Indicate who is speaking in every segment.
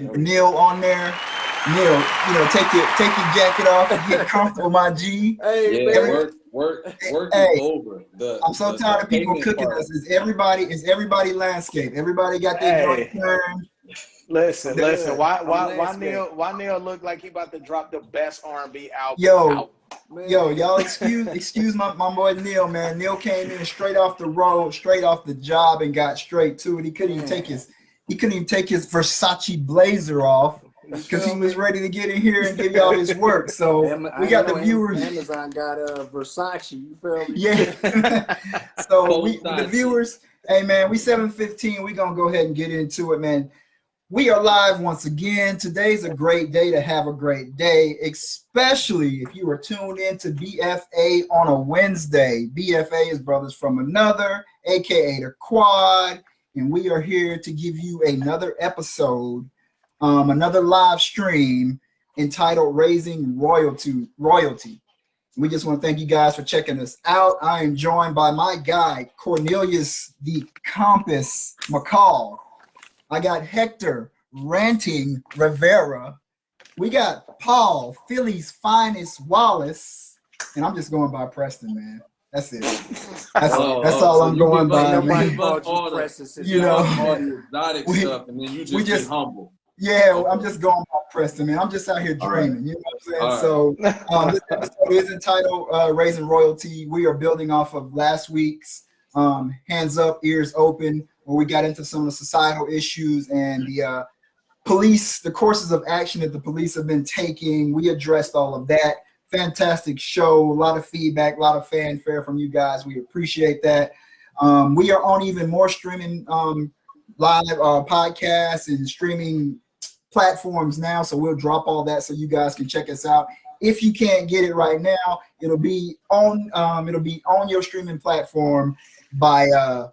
Speaker 1: Neil on there. Neil, take your jacket off and get comfortable, my G.
Speaker 2: Hey,
Speaker 3: Yeah,
Speaker 2: man.
Speaker 3: work is
Speaker 1: Hey,
Speaker 3: over.
Speaker 1: I'm so tired of people cooking us. Is everybody landscape? Everybody got their joint
Speaker 4: Hey,
Speaker 1: turned.
Speaker 4: listen.
Speaker 2: Good.
Speaker 4: Why
Speaker 2: I'm
Speaker 4: why why
Speaker 2: landscape.
Speaker 4: Neil why Neil look like he about to drop the best R&B album
Speaker 1: Yo,
Speaker 4: out?
Speaker 1: yo,
Speaker 2: Man.
Speaker 1: y'all excuse my boy Neil, man. Neil came in straight off the road, straight off the job, and got straight to it.
Speaker 2: Man.
Speaker 1: He couldn't even take his Versace blazer off
Speaker 2: You
Speaker 1: because he
Speaker 2: feel
Speaker 1: was
Speaker 2: me?
Speaker 1: ready to get in here and give y'all his work. So we
Speaker 2: I ain't
Speaker 1: got the
Speaker 2: know
Speaker 1: viewers.
Speaker 2: Amazon got Versace. You feel me?
Speaker 1: Yeah. So
Speaker 3: Both
Speaker 1: the
Speaker 3: sides.
Speaker 1: viewers, hey man, we 7:15. We gonna go ahead and get into it, man. We are live once again. Today's a great day to have a great day, especially if you are tuned in to BFA on a Wednesday. BFA is Brothers from Another, aka the Quad, and we are here to give you another episode, another live stream entitled "Raising Royalty." We just want to thank you guys for checking us out. I am joined by my guy Cornelius the Compass McCall. I got Hector Ranting Rivera. We got Paul, Philly's finest Wallace. And I'm just going by Preston, man. That's it. That's all
Speaker 3: So
Speaker 1: I'm
Speaker 3: you
Speaker 1: going
Speaker 3: give us,
Speaker 1: by,
Speaker 2: Nobody
Speaker 1: man.
Speaker 2: called
Speaker 3: all
Speaker 2: you
Speaker 3: the,
Speaker 2: Preston since
Speaker 1: You
Speaker 3: give
Speaker 1: know,
Speaker 3: us all
Speaker 2: '99.
Speaker 3: the exotic
Speaker 1: we
Speaker 3: stuff, and then you
Speaker 1: we
Speaker 3: just get
Speaker 1: just
Speaker 3: humble.
Speaker 1: yeah, I'm
Speaker 3: Okay.
Speaker 1: just going by Preston, man. I'm just out here
Speaker 3: All right.
Speaker 1: dreaming. You know what I'm saying?
Speaker 3: All right.
Speaker 1: So this episode is entitled "Raising Royalty." We are building off of last week's "Hands Up, Ears Open," where we got into some of the societal issues and the police, the courses of action that the police have been taking. We addressed all of that. Fantastic show, a lot of feedback, a lot of fanfare from you guys. We appreciate that. We are on even more streaming live podcasts and streaming platforms now, so we'll drop all that so you guys can check us out. If you can't get it right now, it'll be on your streaming platform by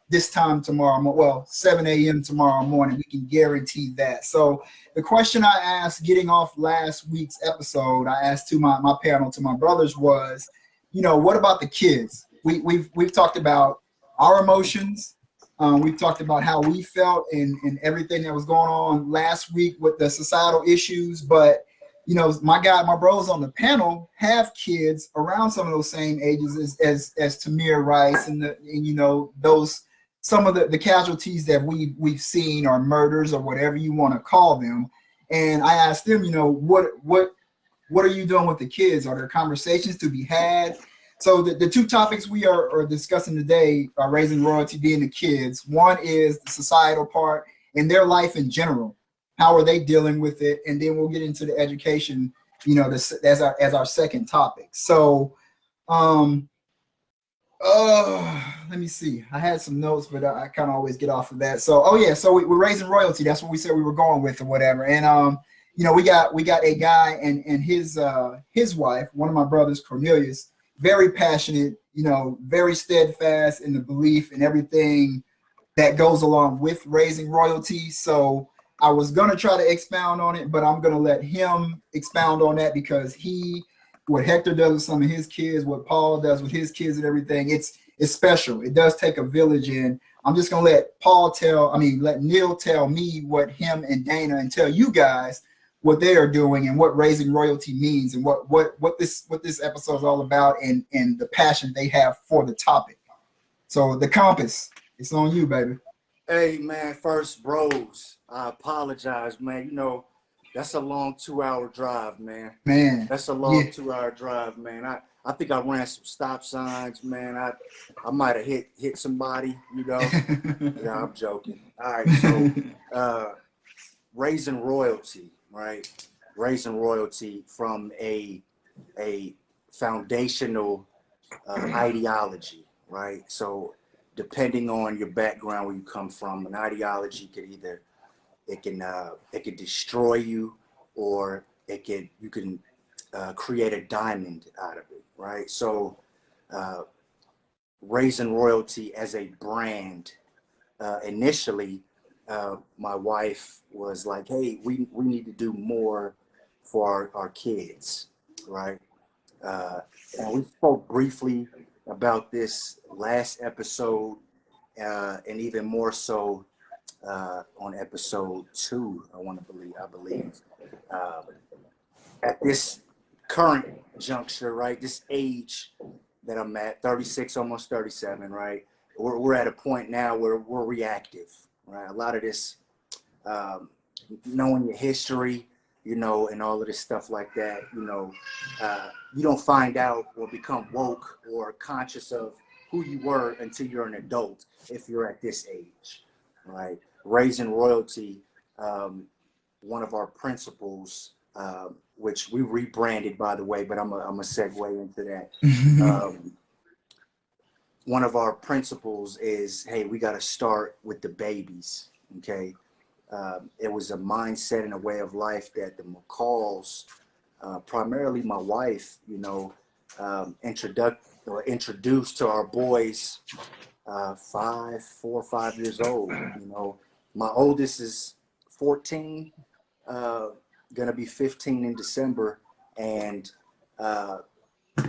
Speaker 1: this time tomorrow. Well, 7 a.m. tomorrow morning. We can guarantee that. So the question I asked, getting off last week's episode, I asked to my panel, to my brothers, was, what about the kids? We've talked about our emotions. We've talked about how we felt and everything that was going on last week with the societal issues. But my bros on the panel have kids around some of those same ages as Tamir Rice and those some of the casualties that we've seen, or murders, or whatever you want to call them. And I asked them, what are you doing with the kids? Are there conversations to be had? So the two topics we are discussing today are raising royalty, being the kids. One is the societal part and their life in general. How are they dealing with it? And then we'll get into the education, as our second topic. So let me see. I had some notes, but I kind of always get off of that. So so we're raising royalty. That's what we said we were going with, or whatever. And we got a guy and his wife, one of my brothers, Cornelius, very passionate, very steadfast in the belief and everything that goes along with raising royalty. So I was gonna try to expound on it, but I'm gonna let him expound on that because what Hector does with some of his kids, what Paul does with his kids and everything, it's special. It does take a village, and I'm just gonna let Neil tell me what him and Dana, and tell you guys what they are doing and what raising royalty means, and what this episode is all about, and the passion they have for the topic. So the compass, it's on you, baby.
Speaker 2: Hey, man. First, bros, I apologize, man. That's a long 2-hour drive, man.
Speaker 1: Man,
Speaker 2: That's a long
Speaker 1: yeah.
Speaker 2: 2-hour drive, man. I think I ran some stop signs, man. I might have hit somebody, Yeah, I'm joking. All right, so raising royalty, right? Raising royalty from a foundational ideology, right? So depending on your background, where you come from, an ideology could either it can destroy you, or you can create a diamond out of it, right? So raising royalty as a brand, initially, my wife was like, hey, we need to do more for our kids, right? And we spoke briefly about this last episode, and even more so on episode 2, I believe. At this current juncture, right, this age that I'm at, 36, almost 37, right, we're at a point now where we're reactive, right? A lot of this, knowing your history, you know, and all of this stuff like that, you know, you don't find out or become woke or conscious of who you were until you're an adult, if you're at this age, right? Raising royalty, one of our principles, which we rebranded, by the way, but I'm a segue into that. One of our principles is, hey, we got to start with the babies, okay? It was a mindset and a way of life that the McCalls, primarily my wife, you know, introduced to our boys, 4 or 5 years old. You know, my oldest is 14, gonna be 15 in December, and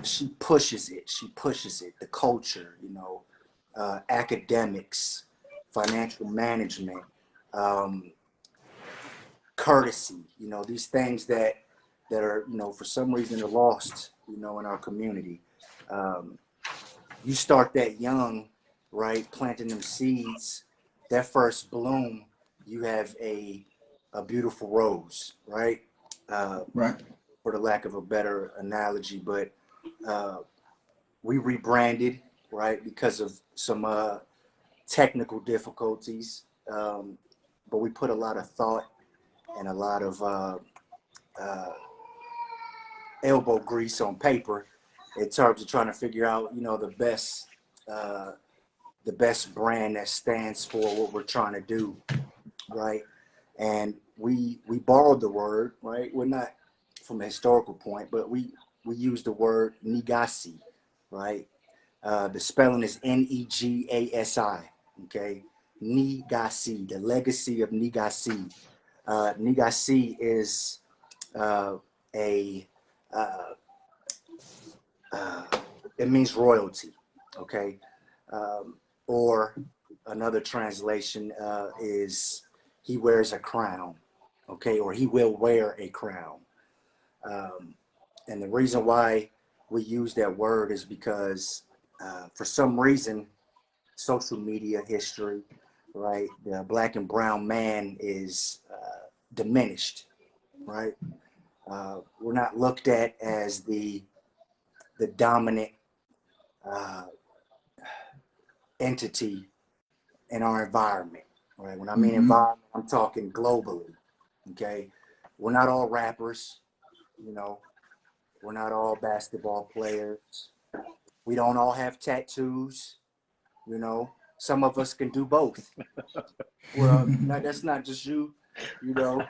Speaker 2: she pushes it. She pushes it. The culture, you know, academics, financial management, courtesy. You know, these things that are, you know, for some reason are lost, you know, in our community. You start that young, right? Planting them seeds. That first bloom, you have a beautiful rose, right?
Speaker 1: Right.
Speaker 2: For the lack of a better analogy, but we rebranded, right, because of some technical difficulties, but we put a lot of thought and a lot of elbow grease on paper in terms of trying to figure out, you know, the best brand that stands for what we're trying to do, right? And we borrowed the word, right? We're not from a historical point, but we use the word Negasi, right? The spelling is Negasi, okay? Negasi, the legacy of Negasi. Negasi is it means royalty, okay? Or another translation is he wears a crown, okay? Or he will wear a crown. And the reason why we use that word is because for some reason, social media history, right? The black and brown man is diminished, right? We're not looked at as the dominant entity in our environment, right? When I mean environment, I'm talking globally, okay? We're not all rappers, you know. We're not all basketball players. We don't all have tattoos, you know. Some of us can do both. Well, that's not just you, you know.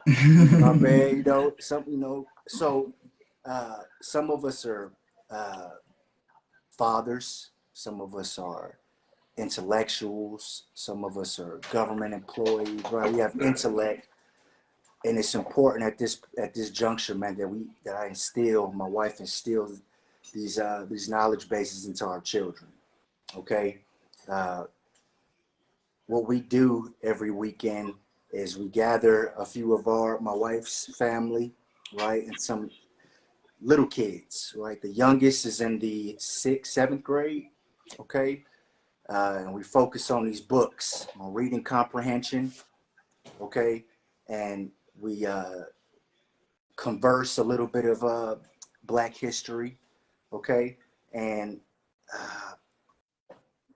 Speaker 2: My man, you know, you know. So some of us are fathers. Some of us are intellectuals. Some of us are government employees, right? We have intellect, and it's important at this juncture, man, that I instill, my wife instills these knowledge bases into our children. Okay, what we do every weekend is we gather a few of my wife's family, right, and some little kids, right. The youngest is in the 6th, 7th grade, okay, and we focus on these books, on reading comprehension, okay, and we converse a little bit of Black history, okay, and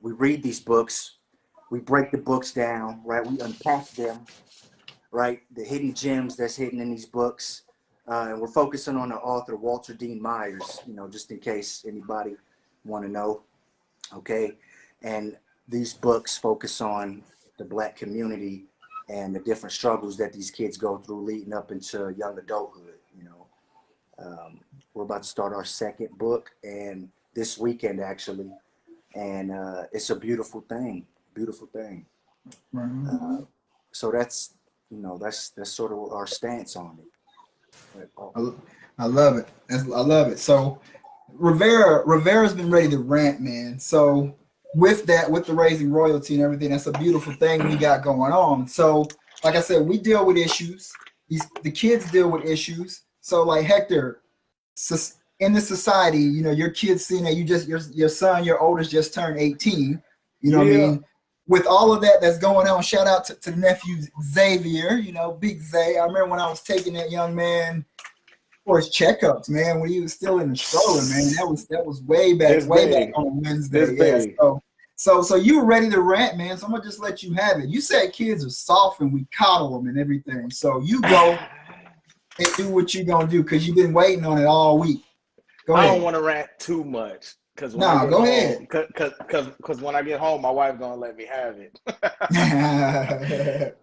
Speaker 2: we read these books, we break the books down, right, we unpack them, right, the hidden gems that's hidden in these books, and we're focusing on the author Walter Dean Myers, you know, just in case anybody want to know, okay, and these books focus on the Black community and the different struggles that these kids go through leading up into young adulthood, you know. We're about to start our 2nd book, and this weekend actually, and it's a beautiful thing. So that's, you know, that's sort of our stance on it.
Speaker 1: I love it. I love it. So Rivera's been ready to rant, man. So with that, with the raising royalty and everything, that's a beautiful thing we got going on. So, like I said, we deal with issues. The kids deal with issues. So, like Hector, in the society, you know, your kids seeing that your son, your oldest just turned 18. You know what I mean? With all of that that's going on, shout out to the nephew Xavier, you know, Big Zay. I remember when I was taking that young man for his checkups, man, when he was still in the stroller, man. That was way back on Wednesday. Yeah. So you were ready to rant, man. So I'm gonna just let you have it. You said kids are soft and we coddle them and everything. So you go and do what you're gonna do because you've been waiting on it all week. Go ahead.
Speaker 4: I don't want to rant too much because when
Speaker 1: ahead.
Speaker 4: Because when I get home, my wife gonna let me have it.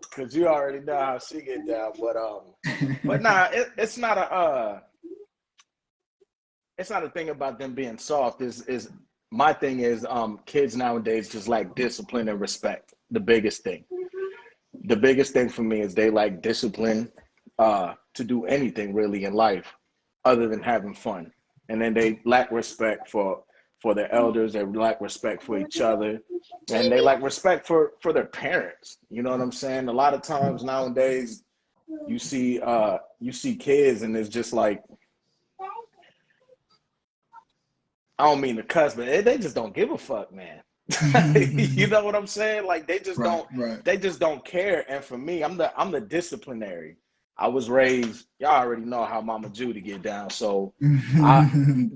Speaker 4: Because you already know how she get down. But nah, it's not a thing about them being soft. Is my thing is kids nowadays just like discipline and respect. The biggest thing for me is they like discipline to do anything really in life other than having fun. And then they lack respect for their elders, they lack respect for each other, and they lack respect for their parents. You know what I'm saying? A lot of times nowadays you see kids and it's just like, I don't mean to cuss, but they just don't give a fuck, man. You know what I'm saying? Like they just they just don't care. And for me, I'm the disciplinary. I was raised, y'all already know how Mama Judy get down. So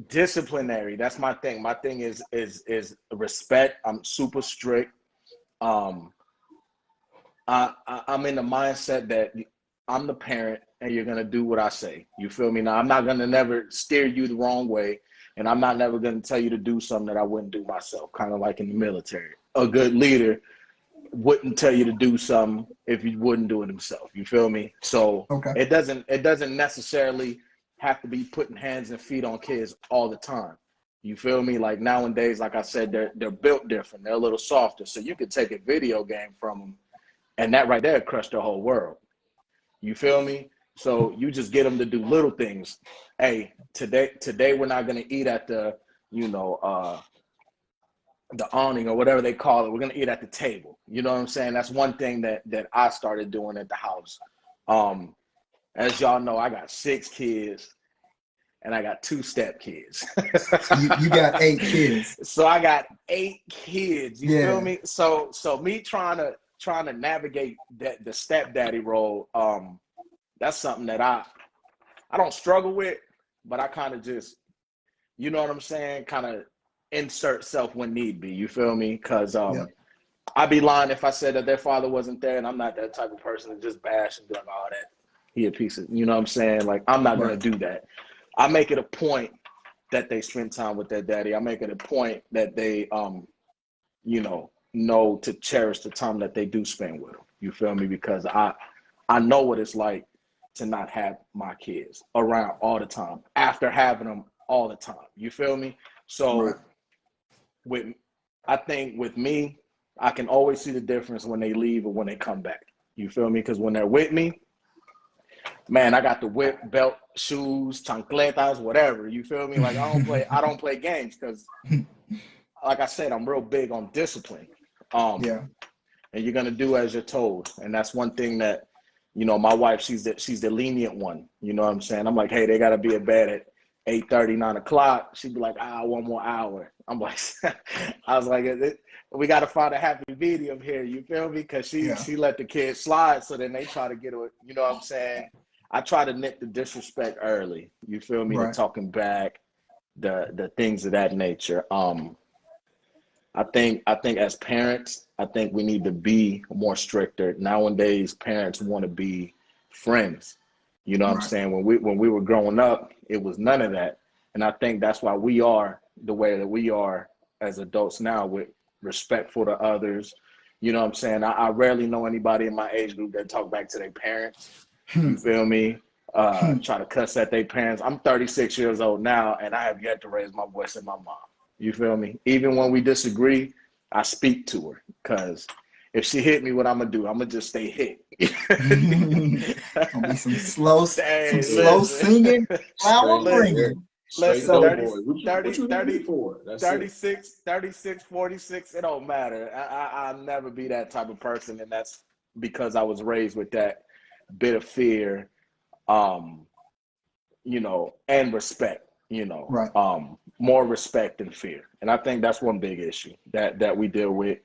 Speaker 4: disciplinary, that's my thing. My thing is respect. I'm super strict. I'm in the mindset that I'm the parent and you're gonna do what I say. You feel me? Now I'm not gonna never steer you the wrong way, and I'm not never gonna tell you to do something that I wouldn't do myself, kind of like in the military. A good leader wouldn't tell you to do something if he wouldn't do it himself. You feel me? So it doesn't necessarily have to be putting hands and feet on kids all the time. You feel me? Like nowadays, like I said, they're built different. They're a little softer. So you could take a video game from them and that right there crushed the whole world. You feel me? So you just get them to do little things. Hey, today we're not gonna eat at the, the awning or whatever they call it. We're gonna eat at the table. You know what I'm saying? That's one thing that I started doing at the house. As y'all know, I got 6 kids and I got 2 step kids.
Speaker 1: you got 8 kids.
Speaker 4: So I got 8 kids. You feel me? So me trying to navigate the stepdaddy role, that's something that I don't struggle with, but I kind of just, you know what I'm saying, kind of insert self when need be. You feel me? Because I'd be lying if I said that their father wasn't there, and I'm not that type of person to just bash and be like, oh, that he a piece of, you know what I'm saying? Like, I'm not going to do that. I make it a point that they spend time with their daddy. I make it a point that they, know to cherish the time that they do spend with them. You feel me? Because I know what it's like to not have my kids around all the time after having them all the time. You feel me? So I think with me, I can always see the difference when they leave or when they come back. You feel me? Because when they're with me, man, I got the whip, belt, shoes, chancletas, whatever. You feel me? Like I don't play games because, like I said, I'm real big on discipline. And you're gonna do as you're told, and that's one thing that, my wife, she's the lenient one. You know what I'm saying? I'm like, hey, they gotta be in bed at 8:30, 9 o'clock. She'd be like, 1 more hour. I'm like, I was like, we got to find a happy medium here. You feel me? Because she let the kids slide. So then they try to get it. You know what I'm saying? I try to nip the disrespect early. You feel me? The talking back, the things of that nature. I think as parents, I think we need to be more stricter. Nowadays, parents want to be friends. You know what I'm saying? When we were growing up, it was none of that. And I think that's why we are the way that we are as adults now, with respectful to others. You know what I'm saying? I rarely know anybody in my age group that talk back to their parents. You feel me? Try to cuss at their parents. I'm 36 years old now, and I have yet to raise my voice at my mom. You feel me? Even when we disagree, I speak to her, because if she hit me, what I'm gonna do? I'm gonna just stay hit.
Speaker 1: Gonna be some slow singing while I'm ringing.
Speaker 3: Straight
Speaker 4: Listen,
Speaker 3: dope
Speaker 4: 30,
Speaker 3: boy. What you need me for? That's it.
Speaker 4: 36, 46, it don't matter. I'll never be that type of person, and that's because I was raised with that bit of fear, you know, and respect, you know,
Speaker 1: Right.
Speaker 4: more respect than fear. And I think that's one big issue that we deal with.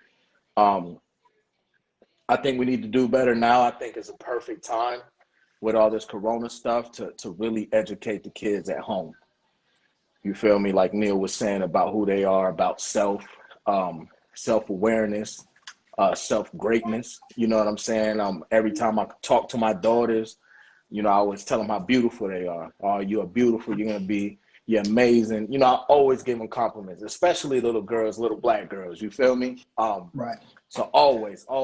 Speaker 4: I think we need to do better now. I think it's a perfect time with all this corona stuff to really educate the kids at home. You feel me? Like Neil was saying about who they are, about self-awareness, self-greatness. You know what I'm saying? Every time I talk to my daughters, you know, I always tell them how beautiful they are. Oh, you're beautiful. You're amazing. You know, I always give them compliments, especially little girls, little black girls. You feel me?
Speaker 1: Right.
Speaker 4: So always, I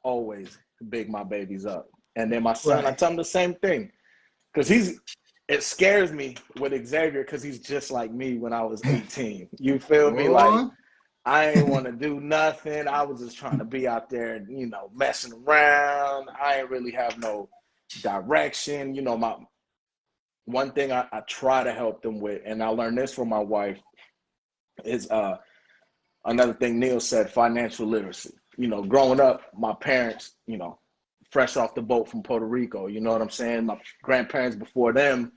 Speaker 4: always big my babies up. And then my son, I
Speaker 1: Right.
Speaker 4: tell him the same thing. Because it scares me with Xavier because he's just like me when I was 18. You feel me? Like,
Speaker 1: Boy.
Speaker 4: I ain't want to do nothing. I was just trying to be out there, you know, messing around. I ain't really have no direction. You know, one thing I try to help them with, and I learned this from my wife, is another thing Neil said, financial literacy. You know, growing up, my parents, you know, fresh off the boat from Puerto Rico, you know what I'm saying? My grandparents before them,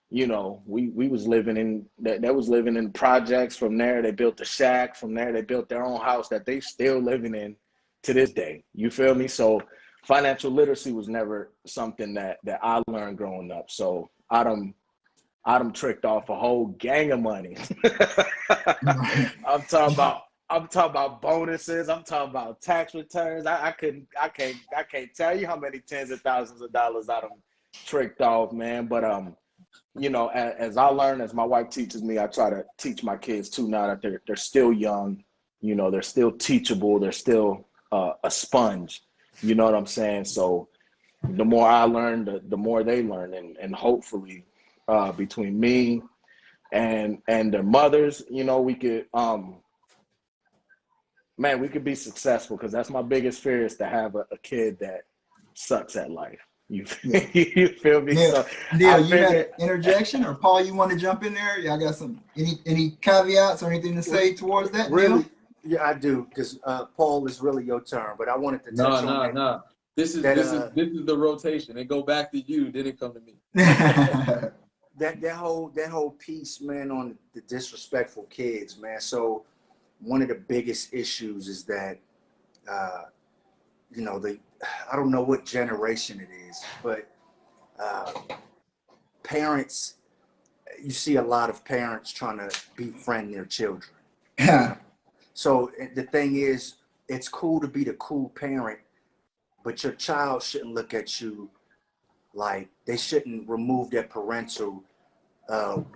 Speaker 4: you know, we was living in, they was living in projects. From there, they built a shack. From there, they built their own house that they still living in to this day. You feel me? So financial literacy was never something that I learned growing up. So I done tricked off a whole gang of money.
Speaker 1: Right.
Speaker 4: I'm talking about bonuses. I'm talking about tax returns. I can't tell you how many tens of thousands of dollars I done tricked off, man. But you know, as I learn, as my wife teaches me, I try to teach my kids too. Now that they're still young, you know, they're still teachable. They're still a sponge. You know what I'm saying? So the more I learn, the more they learn, and hopefully, between me and their mothers, you know, we could man, we could be successful, because that's my biggest fear, is to have a kid that sucks at life. You feel me?
Speaker 1: Neil,
Speaker 4: So
Speaker 1: Neil,
Speaker 4: I
Speaker 1: you had
Speaker 4: figure,
Speaker 1: an interjection, or Paul, you want to jump in there? Y'all got any caveats or anything to say towards that,
Speaker 2: Really?
Speaker 1: Neil?
Speaker 2: Yeah, I do, because Paul, is really your turn. But I wanted to touch on that.
Speaker 3: Nah. This is the rotation. It go back to you, then it come to me.
Speaker 2: That whole piece, man, on the disrespectful kids, man. So one of the biggest issues is that you know, I don't know what generation it is, but parents, you see a lot of parents trying to befriend their children. So the thing is, it's cool to be the cool parent, but your child shouldn't look at you like, they shouldn't remove their parental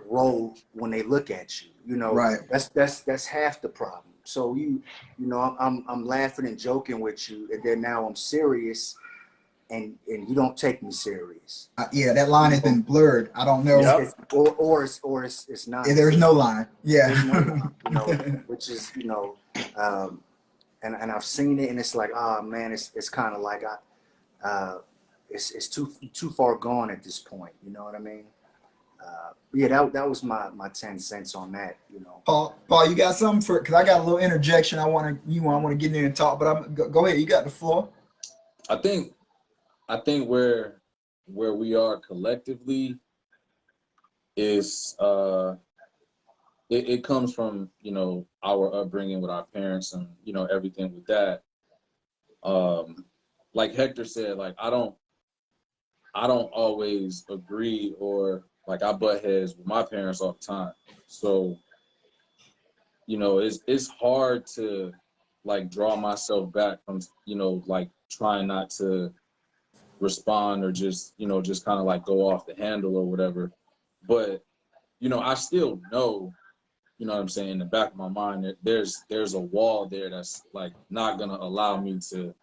Speaker 2: role when they look at you. You know,
Speaker 1: Right.
Speaker 2: that's half the problem. So you know, I'm laughing and joking with you, and then now I'm serious, and you don't take me serious.
Speaker 1: Yeah, that line has been blurred. I don't know.
Speaker 4: Yep.
Speaker 2: Or it's not.
Speaker 1: There's no line. Yeah.
Speaker 2: There's no line, you know, which is, you know, and I've seen it, and it's like, oh man, it's kind of like it's too far gone at this point. You know what I mean? Yeah, that was my 10 cents on that. You know,
Speaker 1: Paul, you got something for? Because I got a little interjection. I want to get in there and talk, but go ahead. You got the floor.
Speaker 3: I think where we are collectively is it comes from, you know, our upbringing with our parents, and, you know, everything with that. Like Hector said, like I don't always agree, or like I butt heads with my parents all the time. So, you know, it's hard to like draw myself back from, you know, like trying not to respond, or just, you know, just kind of like go off the handle or whatever. But, you know, I still know, you know what I'm saying, in the back of my mind, that there's a wall there that's like not gonna allow me to,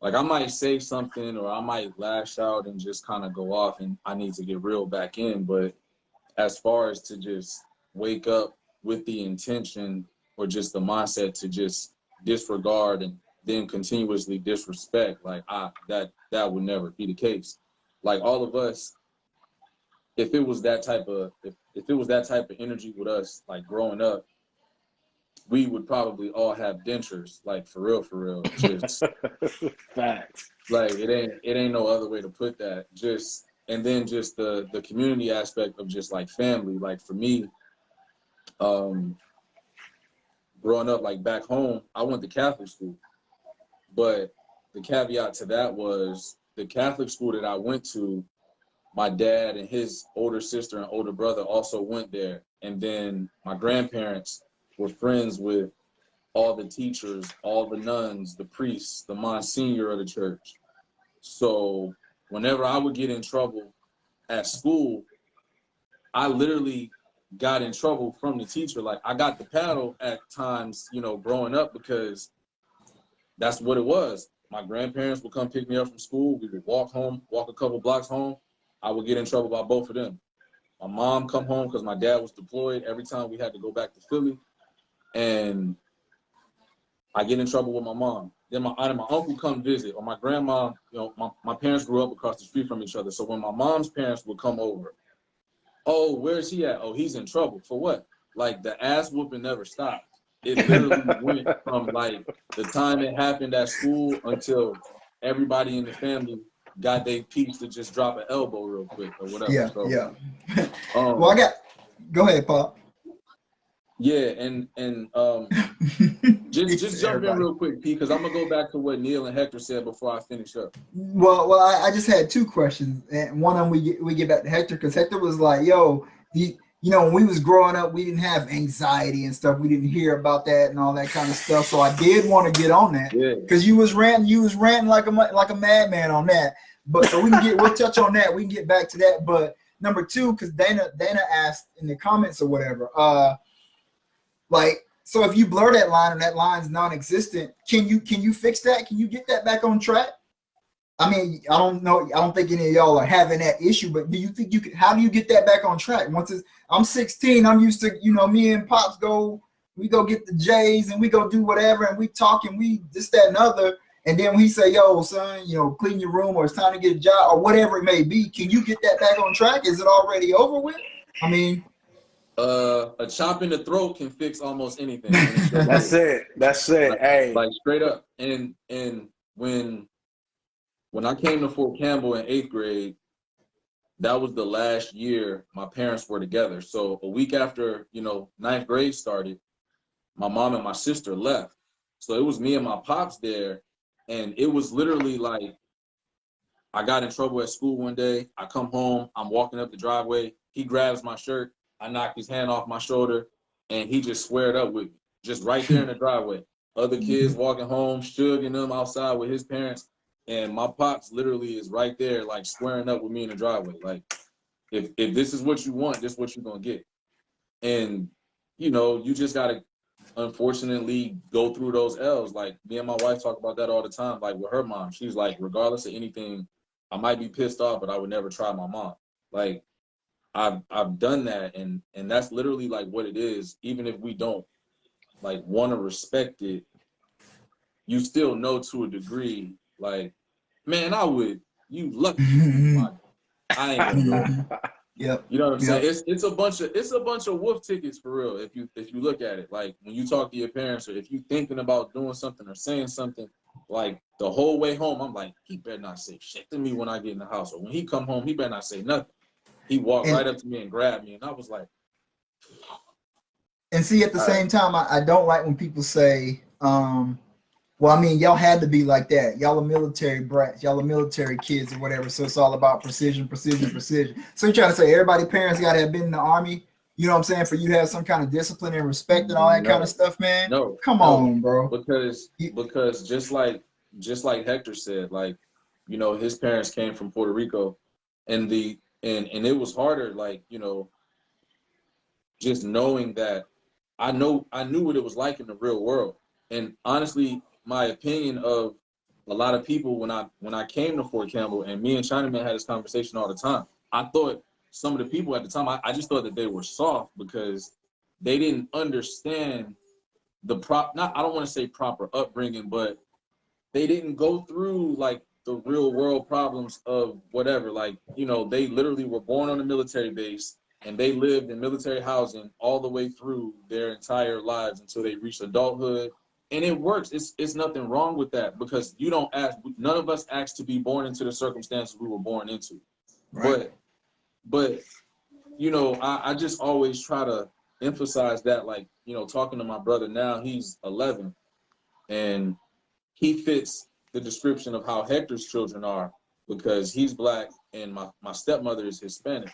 Speaker 3: like, I might say something, or I might lash out and just kind of go off, and I need to get reeled back in. But as far as to just wake up with the intention, or just the mindset to just disregard and then continuously disrespect, like that would never be the case. Like all of us, if it was that type of if it was that type of energy with us, like growing up, we would probably all have dentures, like for real. Just
Speaker 4: Facts.
Speaker 3: like it ain't no other way to put that. Just and then just the community aspect of just like family. Like for me, growing up like back home, I went to Catholic school, but the caveat to that was the Catholic school that I went to, my dad and his older sister and older brother also went there. And then my grandparents were friends with all the teachers, all the nuns, the priests, the monsignor of the church. So whenever I would get in trouble at school, I literally got in trouble from the teacher. Like I got the paddle at times, you know, growing up because that's what it was. My grandparents would come pick me up from school. We would walk home, walk a couple blocks home. I would get in trouble by both of them. My mom come home because my dad was deployed every time we had to go back to Philly. And I get in trouble with my mom. Then my aunt and my uncle come visit, or my grandma, you know, my parents grew up across the street from each other. So when my mom's parents would come over, oh, where's he at? Oh, he's in trouble. For what? Like the ass whooping never stopped. It literally went from like the time it happened at school until everybody in the family got their piece to just drop an elbow real quick or whatever.
Speaker 1: Yeah,
Speaker 3: So,
Speaker 1: yeah. Well, go ahead, Pop.
Speaker 3: Yeah, and just jump in real quick, P, because I'm gonna go back to what Neil and Hector said before I finish up.
Speaker 1: Well, I just had two questions, and one of them we get back to Hector because Hector was like, "Yo, you know, when we was growing up, we didn't have anxiety and stuff. We didn't hear about that and all that kind of stuff. So I did want to get on that because you was ranting like a madman on that. But so we'll touch on that. We can get back to that. But number two, because Dana asked in the comments or whatever, like, so if you blur that line and that line's non-existent, can you fix that? Can you get that back on track? I mean, I don't know. I don't think any of y'all are having that issue, but do you think you could? How do you get that back on track? I'm 16. I'm used to, you know, me and Pops we go get the J's and we go do whatever and we talk and we this, that, and other. And then when he say, yo, son, you know, clean your room or it's time to get a job or whatever it may be, can you get that back on track? Is it already over with? I mean,
Speaker 3: a chop in the throat can fix almost anything.
Speaker 4: That's it.
Speaker 3: Like,
Speaker 4: hey,
Speaker 3: like straight up. And when I came to Fort Campbell in 8th grade, that was the last year my parents were together. So a week after, you know, 9th grade started, my mom and my sister left. So it was me and my pops there. And it was literally like, I got in trouble at school one day. I come home, I'm walking up the driveway. He grabs my shirt. I knocked his hand off my shoulder and he just squared up with me, just right there in the driveway. Other kids walking home, Suge and them outside with his parents. And my pops literally is right there, like squaring up with me in the driveway. Like, if this is what you want, this is what you're gonna get. And, you know, you just gotta, unfortunately, go through those L's. Like, me and my wife talk about that all the time. Like, with her mom, she's like, regardless of anything, I might be pissed off, but I would never try my mom. Like, I've done that, and that's literally like what it is. Even if we don't like want to respect it, you still know to a degree. Like, man, you lucky. I ain't gonna do it.
Speaker 1: Yep.
Speaker 3: You know what I'm saying? It's a bunch of wolf tickets for real. If you look at it, like when you talk to your parents, or if you thinking about doing something or saying something, like the whole way home, I'm like, he better not say shit to me when I get in the house, or when he come home, he better not say nothing. He walked right up to me and grabbed me, and I was like,
Speaker 1: and see, at the same time, I don't like when people say, well, I mean, y'all had to be like that. Y'all are military brats. Y'all are military kids or whatever. So it's all about precision. So you're trying to say everybody's parents got to have been in the Army, you know what I'm saying, for you to have some kind of discipline and respect and all that kind of stuff, man?
Speaker 3: No.
Speaker 1: Come on, bro.
Speaker 3: Because just like Hector said, like, you know, his parents came from Puerto Rico, and it was harder, like, you know, just knowing that I knew what it was like in the real world. And honestly, my opinion of a lot of people when I came to Fort Campbell, and me and Chinaman had this conversation all the time, I thought some of the people at the time, I just thought that they were soft because they didn't understand I don't want to say proper upbringing, but they didn't go through like the real world problems of whatever. Like, you know, they literally were born on a military base and they lived in military housing all the way through their entire lives until they reached adulthood. And it works. It's nothing wrong with that, because you don't ask, none of us asked to be born into the circumstances we were born into. Right. But you know, I just always try to emphasize that, like, you know, talking to my brother now, he's 11, and he fits the description of how Hector's children are, because he's black and my stepmother is Hispanic.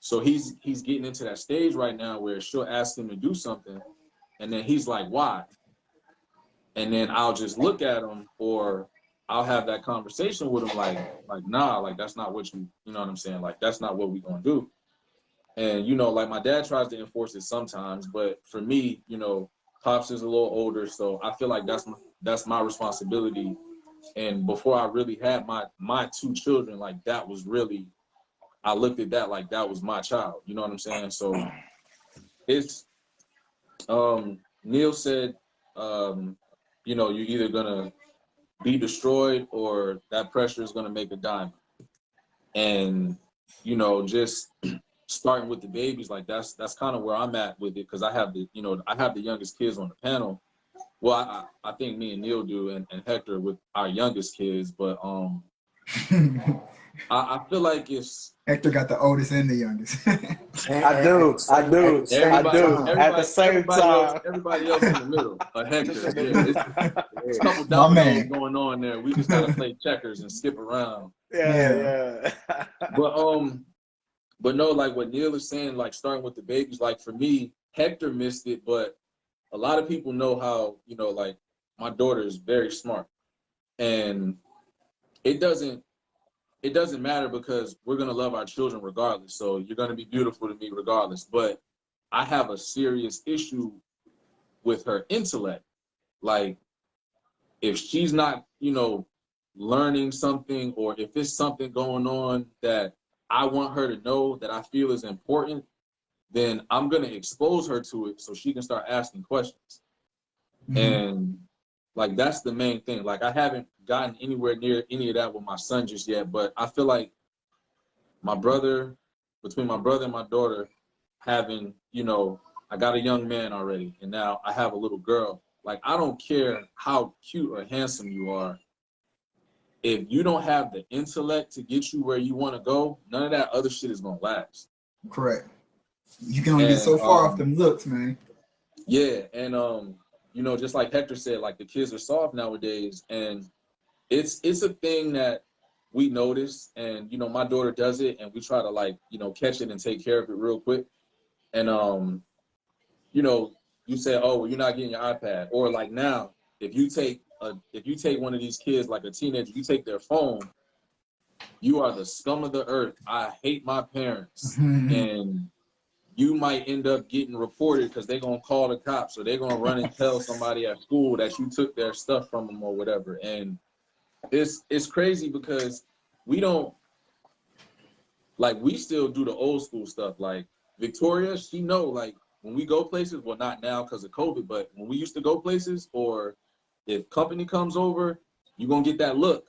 Speaker 3: So he's getting into that stage right now where she'll ask him to do something, and then he's like, why? And then I'll just look at him, or I'll have that conversation with him, like nah, like that's not what you know what I'm saying? Like, that's not what we gonna do. And, you know, like my dad tries to enforce it sometimes, but for me, you know, Pops is a little older, so I feel like that's my responsibility. And before I really had my two children, like, that was really, I looked at that like that was my child. You know what I'm saying? So it's, Neil said, you know, you're either gonna be destroyed or that pressure is gonna make a diamond. And, you know, just starting with the babies, like that's kind of where I'm at with it, because I have the youngest kids on the panel. Well, I think me and Neil do, and Hector with our youngest kids, but I feel like it's
Speaker 1: Hector got the oldest and the youngest.
Speaker 4: I do.
Speaker 3: Everybody,
Speaker 4: At the same time.
Speaker 3: Everybody else in the middle. Hector, yeah, it's a couple dominoes going on there. We just gotta play checkers and skip around.
Speaker 4: Yeah.
Speaker 3: But no, like what Neil is saying, like starting with the babies, like for me, Hector missed it, but a lot of people know how, you know, like my daughter is very smart, and it doesn't matter, because we're going to love our children regardless. So you're going to be beautiful to me regardless. But I have a serious issue with her intellect. Like, if she's not, you know, learning something, or if it's something going on that I want her to know that I feel is important, then I'm going to expose her to it so she can start asking questions. Mm-hmm. And like, that's the main thing. Like, I haven't gotten anywhere near any of that with my son just yet, but I feel like between my brother and my daughter, having, you know, I got a young man already, and now I have a little girl. Like, I don't care how cute or handsome you are. If you don't have the intellect to get you where you want to go, none of that other shit is going to last.
Speaker 1: Correct. You can only get so far off them looks, man.
Speaker 3: Yeah, and you know, just like Hector said, like, the kids are soft nowadays, and it's a thing that we notice, and, you know, my daughter does it, and we try to, like, you know, catch it and take care of it real quick. And you know, you say, oh, well, you're not getting your iPad, or like now, if you take one of these kids, like a teenager, you take their phone, you are the scum of the earth. I hate my parents. And you might end up getting reported, because they're going to call the cops, or they're going to run and tell somebody at school that you took their stuff from them or whatever. And it's crazy, because we don't, like, we still do the old school stuff. Like, Victoria, she know, like, when we go places, well, not now because of COVID, but when we used to go places, or if company comes over, you're going to get that look.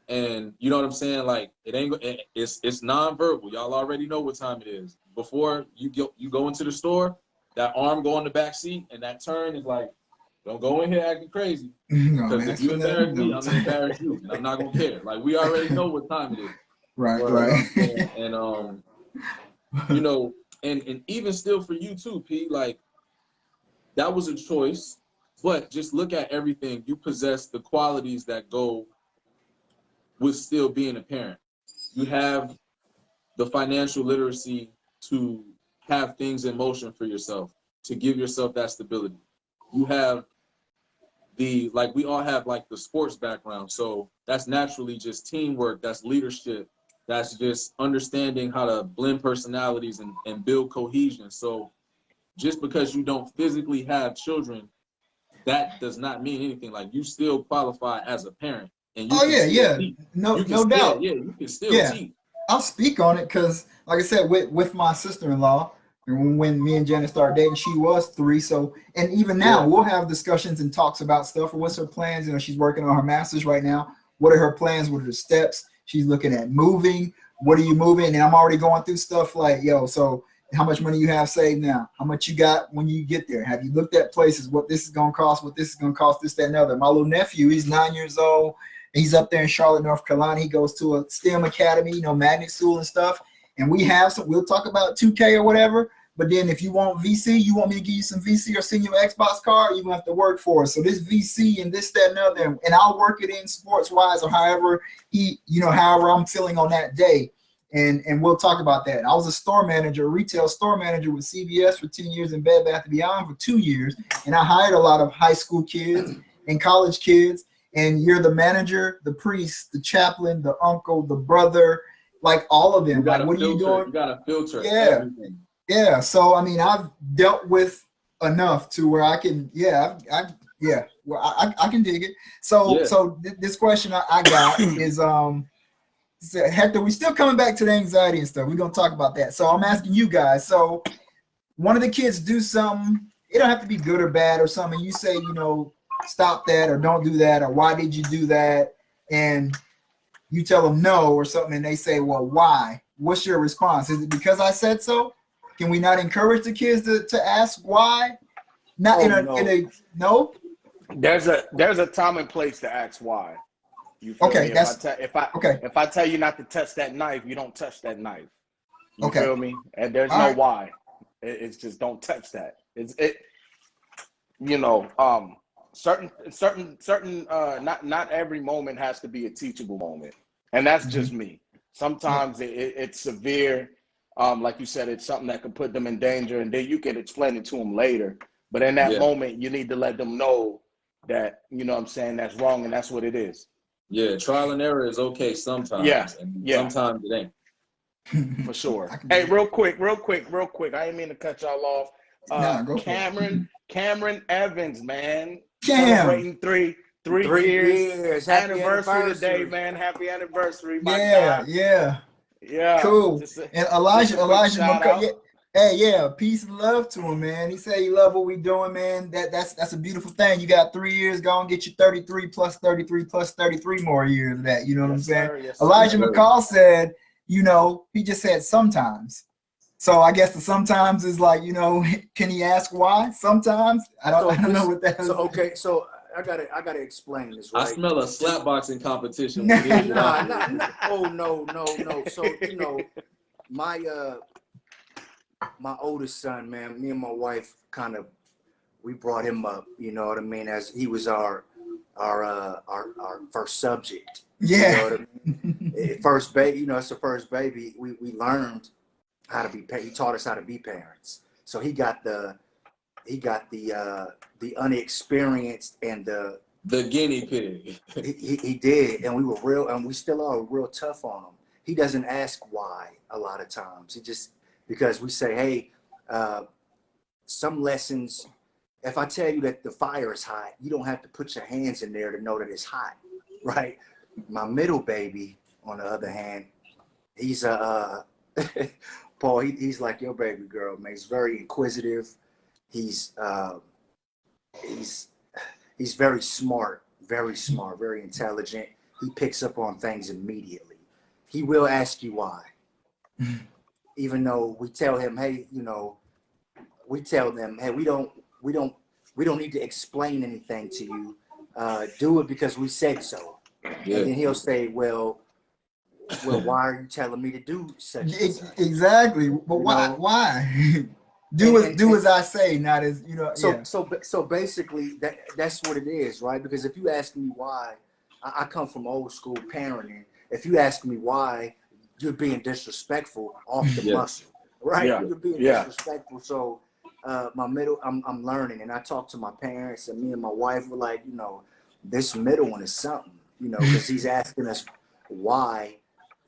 Speaker 3: And you know what I'm saying? Like, it's nonverbal. Y'all already know what time it is. Before you go into the store, that arm go in the back seat, and that turn is like, don't go in here acting crazy. Because if you embarrass me, I'm going to embarrass you, and I'm not going to care. Like, we already know what time it is.
Speaker 1: Right.
Speaker 3: And you know, and even still for you too, P, like, that was a choice, but just look at everything. You possess the qualities that go with still being a parent. You have the financial literacy to have things in motion for yourself, to give yourself that stability. You have like, we all have, like, the sports background. So that's naturally just teamwork, that's leadership, that's just understanding how to blend personalities and build cohesion. So just because you don't physically have children, that does not mean anything. Like, you still qualify as a parent. And you
Speaker 1: no doubt.
Speaker 3: Yeah, you can still teach.
Speaker 1: I'll speak on it, because, like I said, with my sister-in-law, and when me and Janet started dating, she was 3. So, and even now, we'll have discussions and talks about stuff. Or what's her plans? You know, she's working on her master's right now. What are her plans? What are the steps? She's looking at moving. What are you moving? And I'm already going through stuff like, yo, so how much money you have saved now? How much you got when you get there? Have you looked at places, what this is going to cost, what this is going to cost, this, that, and other? My little nephew, he's 9 years old. He's up there in Charlotte, North Carolina. He goes to a STEM academy, you know, magnet school and stuff. And we have some, we'll talk about 2K or whatever. But then if you want VC, you want me to give you some VC or send you an Xbox card, you're going to have to work for it. So this VC and this, that, and other, and I'll work it in sports-wise or however however I'm feeling on that day. And we'll talk about that. I was a store manager, a retail store manager with CVS for 10 years and Bed Bath & Beyond for 2 years. And I hired a lot of high school kids and college kids. And you're the manager, the priest, the chaplain, the uncle, the brother, like all of them. Like, what are you doing?
Speaker 3: You got to filter everything.
Speaker 1: Yeah. So, I mean, I've dealt with enough to where I can, I can dig it. So this question I got is, Hector, we're still coming back to the anxiety and stuff. We're going to talk about that. So I'm asking you guys. So one of the kids do something, it don't have to be good or bad or something. You say, stop that or don't do that or why did you do that? And you tell them no or something and they say, well, why? What's your response? Is it because I said so? Can we not encourage the kids to ask why? Not no.
Speaker 4: There's a time and place to ask why. You feel me? If I tell you not to touch that knife, you don't touch that knife. You feel me? And there's no why. It's just don't touch that. Not every moment has to be a teachable moment, and that's just me. Sometimes it's severe. Like you said, it's something that could put them in danger, and then you can explain it to them later. But in that moment, you need to let them know that, that's wrong and that's what it is.
Speaker 3: Yeah, trial and error is okay sometimes. And sometimes it ain't.
Speaker 4: For sure. Hey, real quick. I didn't mean to cut y'all off. Cameron Evans, man. Celebrating three years. Anniversary today, man. Happy anniversary, my guy. Yeah.
Speaker 1: Cool. And Elijah peace and love to him, man. He said he love what we doing, man. That's a beautiful thing. You got 3 years, go and get you 33 plus 33 plus 33 more years of that. You know what I'm saying?
Speaker 4: Yes,
Speaker 1: Elijah McCall said, he just said sometimes. So I guess the sometimes is like, can he ask why? Sometimes I don't know what that is.
Speaker 2: So I gotta explain this. Right?
Speaker 3: I smell a slapboxing competition.
Speaker 2: Nah. Oh no. So my oldest son, man, me and my wife we brought him up, you know what I mean, as he was our first subject.
Speaker 1: Yeah.
Speaker 2: You know what I mean? First baby, it's the first baby. We learned how to be. He taught us how to be parents. So he got the unexperienced and the
Speaker 3: guinea pig.
Speaker 2: He did, and we were real, and we still are real tough on him. He doesn't ask why a lot of times. He just, because we say, hey, some lessons, if I tell you that the fire is hot, you don't have to put your hands in there to know that it's hot, right? My middle baby, on the other hand, he's Paul, he's like your baby girl, man. He's very inquisitive. He's very smart, very intelligent. He picks up on things immediately. He will ask you why. Even though we tell him, hey, we tell them, hey, we don't need to explain anything to you. Do it because we said so. Yeah. And then he'll say, well, why are you telling me to do such and such?
Speaker 1: Exactly. But why? Do as I say, not as
Speaker 2: So basically, that's what it is, right? Because if you ask me why, I come from old school parenting. If you ask me why, you're being disrespectful off the muscle, right?
Speaker 4: Yeah.
Speaker 2: You're being disrespectful. So I'm learning, and I talk to my parents, and me and my wife were like, this middle one is something, because he's asking us why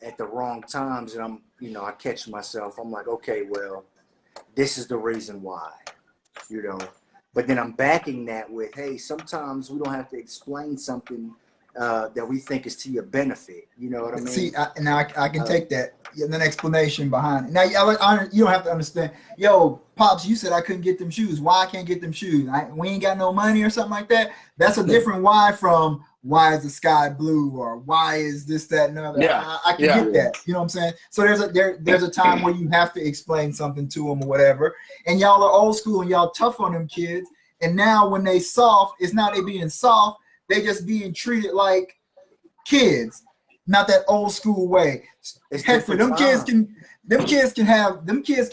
Speaker 2: at the wrong times, and I catch myself. I'm like, okay, well, this is the reason why, But then I'm backing that with, hey, sometimes we don't have to explain something that we think is to your benefit. You know what I mean?
Speaker 1: See, now I can take that, an explanation behind it. Now, you don't have to understand. Yo, Pops, you said I couldn't get them shoes. Why I can't get them shoes? We ain't got no money or something like that. That's a different why from why is the sky blue, or why is this, that, and other.
Speaker 4: Yeah.
Speaker 1: I can get that. You know what I'm saying? So there's a time where you have to explain something to them or whatever. And y'all are old school and y'all tough on them kids. And now when they soft, it's not they being soft, they just being treated like kids, not that old school way. Hector, them kids can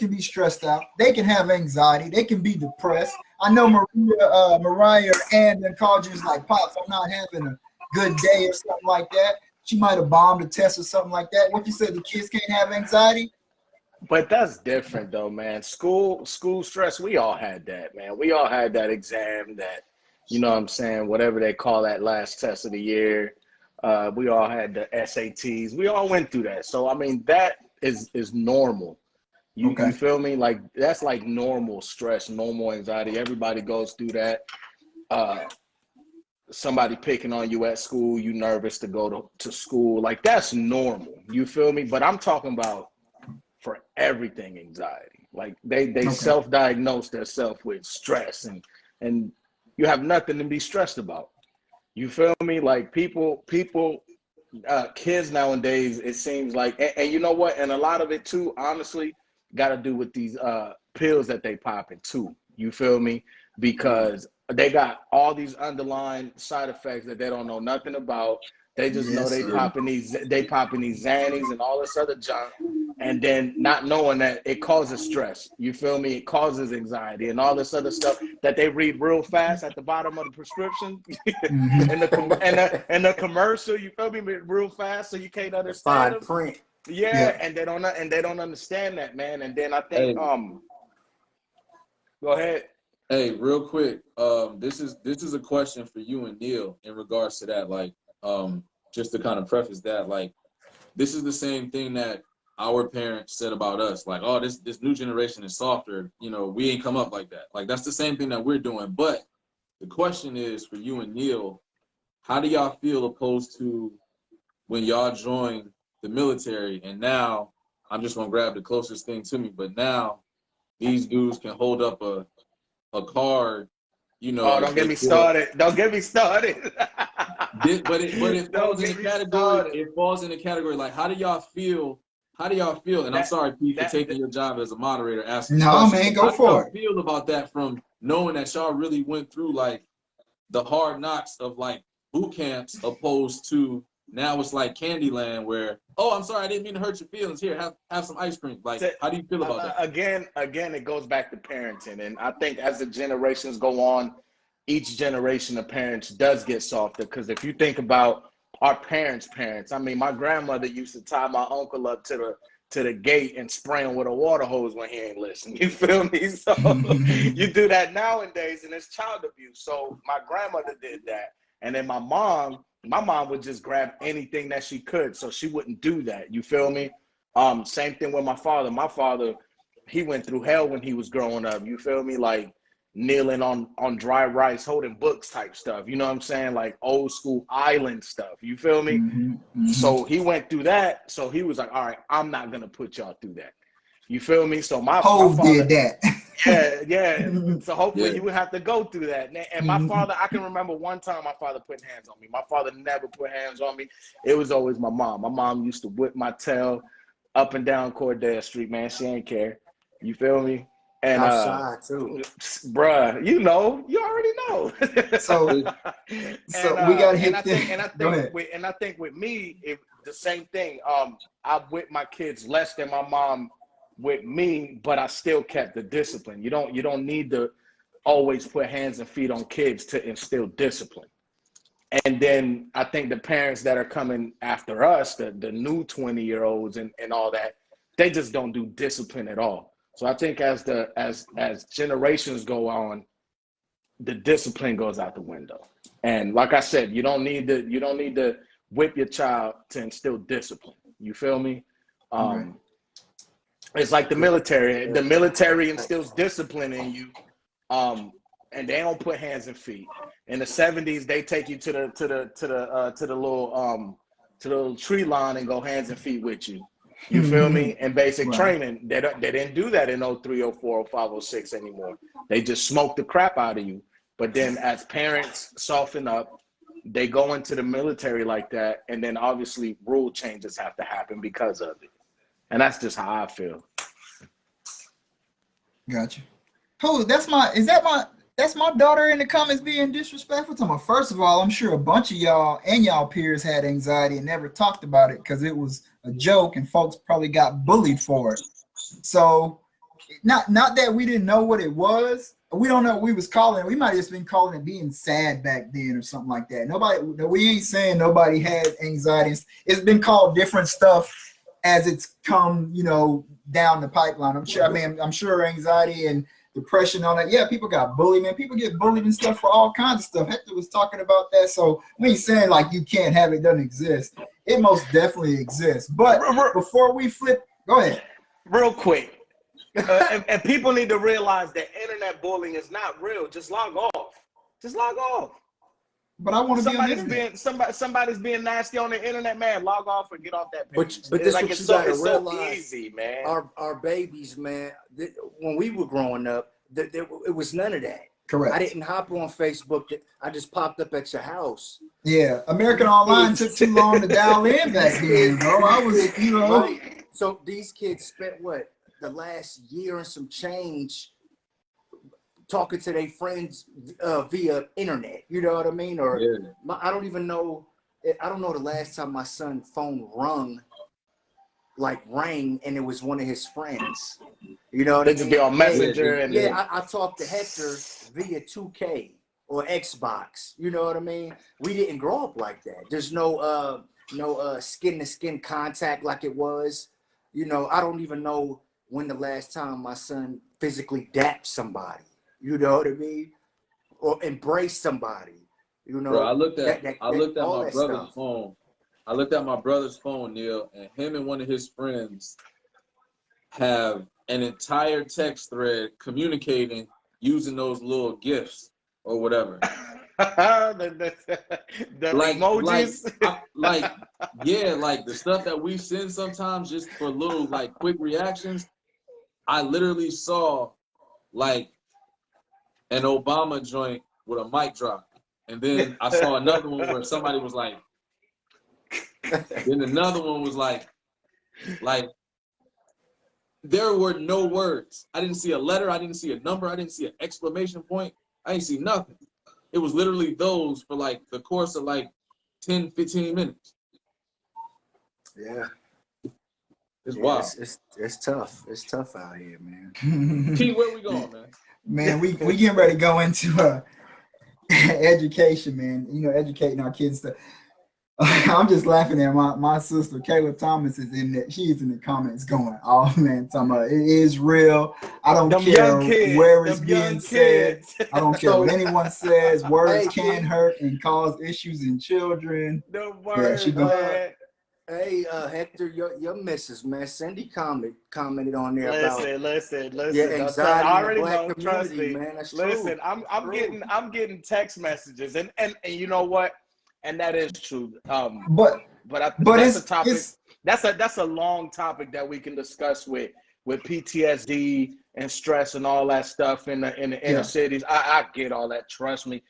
Speaker 1: be stressed out. They can have anxiety. They can be depressed. I know Mariah and then called you like, Pops, I'm not having a good day or something like that. She might have bombed a test or something like that. What you said, the kids can't have anxiety?
Speaker 4: But that's different though, man. School stress, we all had that, man. We all had that exam, that, you know what I'm saying, whatever they call that last test of the year. We all had the SATs. We all went through that. So I mean, that is normal. You feel me? Like, that's like normal stress, normal anxiety. Everybody goes through that. Somebody picking on you at school, you nervous to go to school. Like, that's normal. You feel me? But I'm talking about for everything anxiety. Like, they self-diagnose themselves with stress, and you have nothing to be stressed about. You feel me? Like, people, kids nowadays, it seems like, and you know what? And a lot of it too, honestly, got to do with these pills that they popping too. You feel me? Because they got all these underlying side effects that they don't know nothing about. They just know they popping these Xannies and all this other junk, and then not knowing that it causes stress. You feel me? It causes anxiety and all this other stuff that they read real fast at the bottom of the prescription and the commercial. You feel me? Real fast, so you can't understand them.
Speaker 2: Print.
Speaker 4: Yeah, and they don't understand that, man. And then I think go ahead.
Speaker 3: Hey, real quick, this is a question for you and Neil in regards to that. Like, just to kind of preface that, like, this is the same thing that our parents said about us. Like, oh, this new generation is softer. You know, we ain't come up like that. Like, that's the same thing that we're doing. But the question is for you and Neil, how do y'all feel opposed to when y'all joined the military, and now I'm just gonna grab the closest thing to me, but now these dudes can hold up a card, you know.
Speaker 4: Oh, don't get me started. Don't get me started.
Speaker 3: but it falls in the category. It falls in the category. Like, how do y'all feel? And I'm sorry, Pete, for taking your job as a moderator. Asking
Speaker 1: no, man, go for it.
Speaker 3: How do y'all feel about that, from knowing that y'all really went through like the hard knocks of like boot camps, opposed to now it's like Candyland, where, oh, I'm sorry, I didn't mean to hurt your feelings. Here, have some ice cream. Like, how do you feel about that?
Speaker 4: Again, it goes back to parenting, and I think as the generations go on, each generation of parents does get softer. Because if you think about our parents, I mean, my grandmother used to tie my uncle up to the gate and spray him with a water hose when he ain't listening. You feel me? So you do that nowadays, and it's child abuse. So my grandmother did that, and then my mom would just grab anything that she could, so she wouldn't do that. You feel me? Same thing with my father. My father, he went through hell when he was growing up. You feel me? Like kneeling on dry rice, holding books type stuff. You know what I'm saying? Like old school island stuff. You feel me? So he went through that. So he was like, all right, I'm not going to put y'all through that. You feel me? So my father
Speaker 1: did that.
Speaker 4: Yeah. So hopefully you would have to go through that. And my father, I can remember one time my father put hands on me. My father never put hands on me. It was always my mom. My mom used to whip my tail up and down Cordell Street, man. She ain't care. You feel me? And
Speaker 2: outside too.
Speaker 4: Bruh, you already know.
Speaker 1: So we got to hit this.
Speaker 4: And I think with me, the same thing. I whip my kids less than my mom with me, but I still kept the discipline. You don't need to always put hands and feet on kids to instill discipline. And then I think the parents that are coming after us, the new 20-year-olds and all that, they just don't do discipline at all. So I think as generations go on, the discipline goes out the window. And like I said, you don't need to whip your child to instill discipline. You feel me? It's like the military. The military instills discipline in you, and they don't put hands and feet. In the 70s, they take you to the little tree line and go hands and feet with you. You feel me? In basic training, they didn't do that in 03, 04, 05, 06 anymore. They just smoked the crap out of you. But then as parents soften up, they go into the military like that, and then obviously rule changes have to happen because of it. And that's just how I feel.
Speaker 1: Gotcha. Who? That's my daughter in the comments being disrespectful to me. First of all, I'm sure a bunch of y'all and y'all peers had anxiety and never talked about it because it was a joke and folks probably got bullied for it. So not that we didn't know what it was. We don't know what we was calling it. We might have just been calling it being sad back then or something like that. We ain't saying nobody had anxiety. It's been called different stuff as it's come, down the pipeline. I'm sure anxiety and depression, all that. Yeah, people got bullied, man. People get bullied and stuff for all kinds of stuff. Hector was talking about that. So we ain't saying like you can't have it, doesn't exist. It most definitely exists. But before we flip, go ahead.
Speaker 4: Real quick. And people need to realize that internet bullying is not real. Just log off. Just log off.
Speaker 1: But I want to be on the internet.
Speaker 4: Somebody's being nasty on the internet, man. Log off and get off that page.
Speaker 2: But this like
Speaker 4: it's
Speaker 2: what you
Speaker 4: so
Speaker 2: realize,
Speaker 4: easy, man.
Speaker 2: Our babies, man. When we were growing up, it was none of that.
Speaker 1: Correct.
Speaker 2: I didn't hop on Facebook. I just popped up at your house.
Speaker 1: Yeah, American Online took too long to dial in back then, bro. I was,
Speaker 2: Right. So these kids spent what? The last year and some change talking to their friends via internet, you know what I mean? Or yeah. I don't know the last time my son's phone rang and it was one of his friends. You know what I mean?
Speaker 4: Be on Messenger.
Speaker 2: I talked to Hector via 2K or Xbox. You know what I mean? We didn't grow up like that. There's no skin to skin contact like it was. I don't even know when the last time my son physically dapped somebody, you know what I mean? Or embraced somebody,
Speaker 3: Bro, I looked at my brother's phone. I looked at my brother's phone, Neil, and him and one of his friends have an entire text thread communicating using those little GIFs or whatever.
Speaker 4: the emojis.
Speaker 3: Like the stuff that we send sometimes just for little quick reactions. I literally saw like an Obama joint with a mic drop. And then I saw another one where somebody was like, then another one was like, there were no words. I didn't see a letter. I didn't see a number. I didn't see an exclamation point. I didn't see nothing. It was literally those for the course of 10, 15 minutes.
Speaker 2: Yeah.
Speaker 3: It's wild.
Speaker 2: It's tough. It's tough out here, man.
Speaker 3: Pete, where we going, man?
Speaker 1: Man, we getting ready to go into education, man. Educating our kids. I'm just laughing at my sister, Kayla Thomas, is in there. She's in the comments going, oh, man, talking about it is real. I don't care where it's being said. I don't care what anyone says. Words can hurt and cause issues in children.
Speaker 4: The words, man.
Speaker 2: Hey, Hector, your missus, man, Cindy commented on there
Speaker 4: listen.
Speaker 2: Yeah, anxiety.
Speaker 4: I already know. Trust me,
Speaker 2: man. That's
Speaker 4: listen,
Speaker 2: true.
Speaker 4: I'm getting text messages, and you know what? And that is true.
Speaker 1: But
Speaker 4: that's a topic. That's a long topic that we can discuss with PTSD and stress and all that stuff in the inner cities. I get all that. Trust me.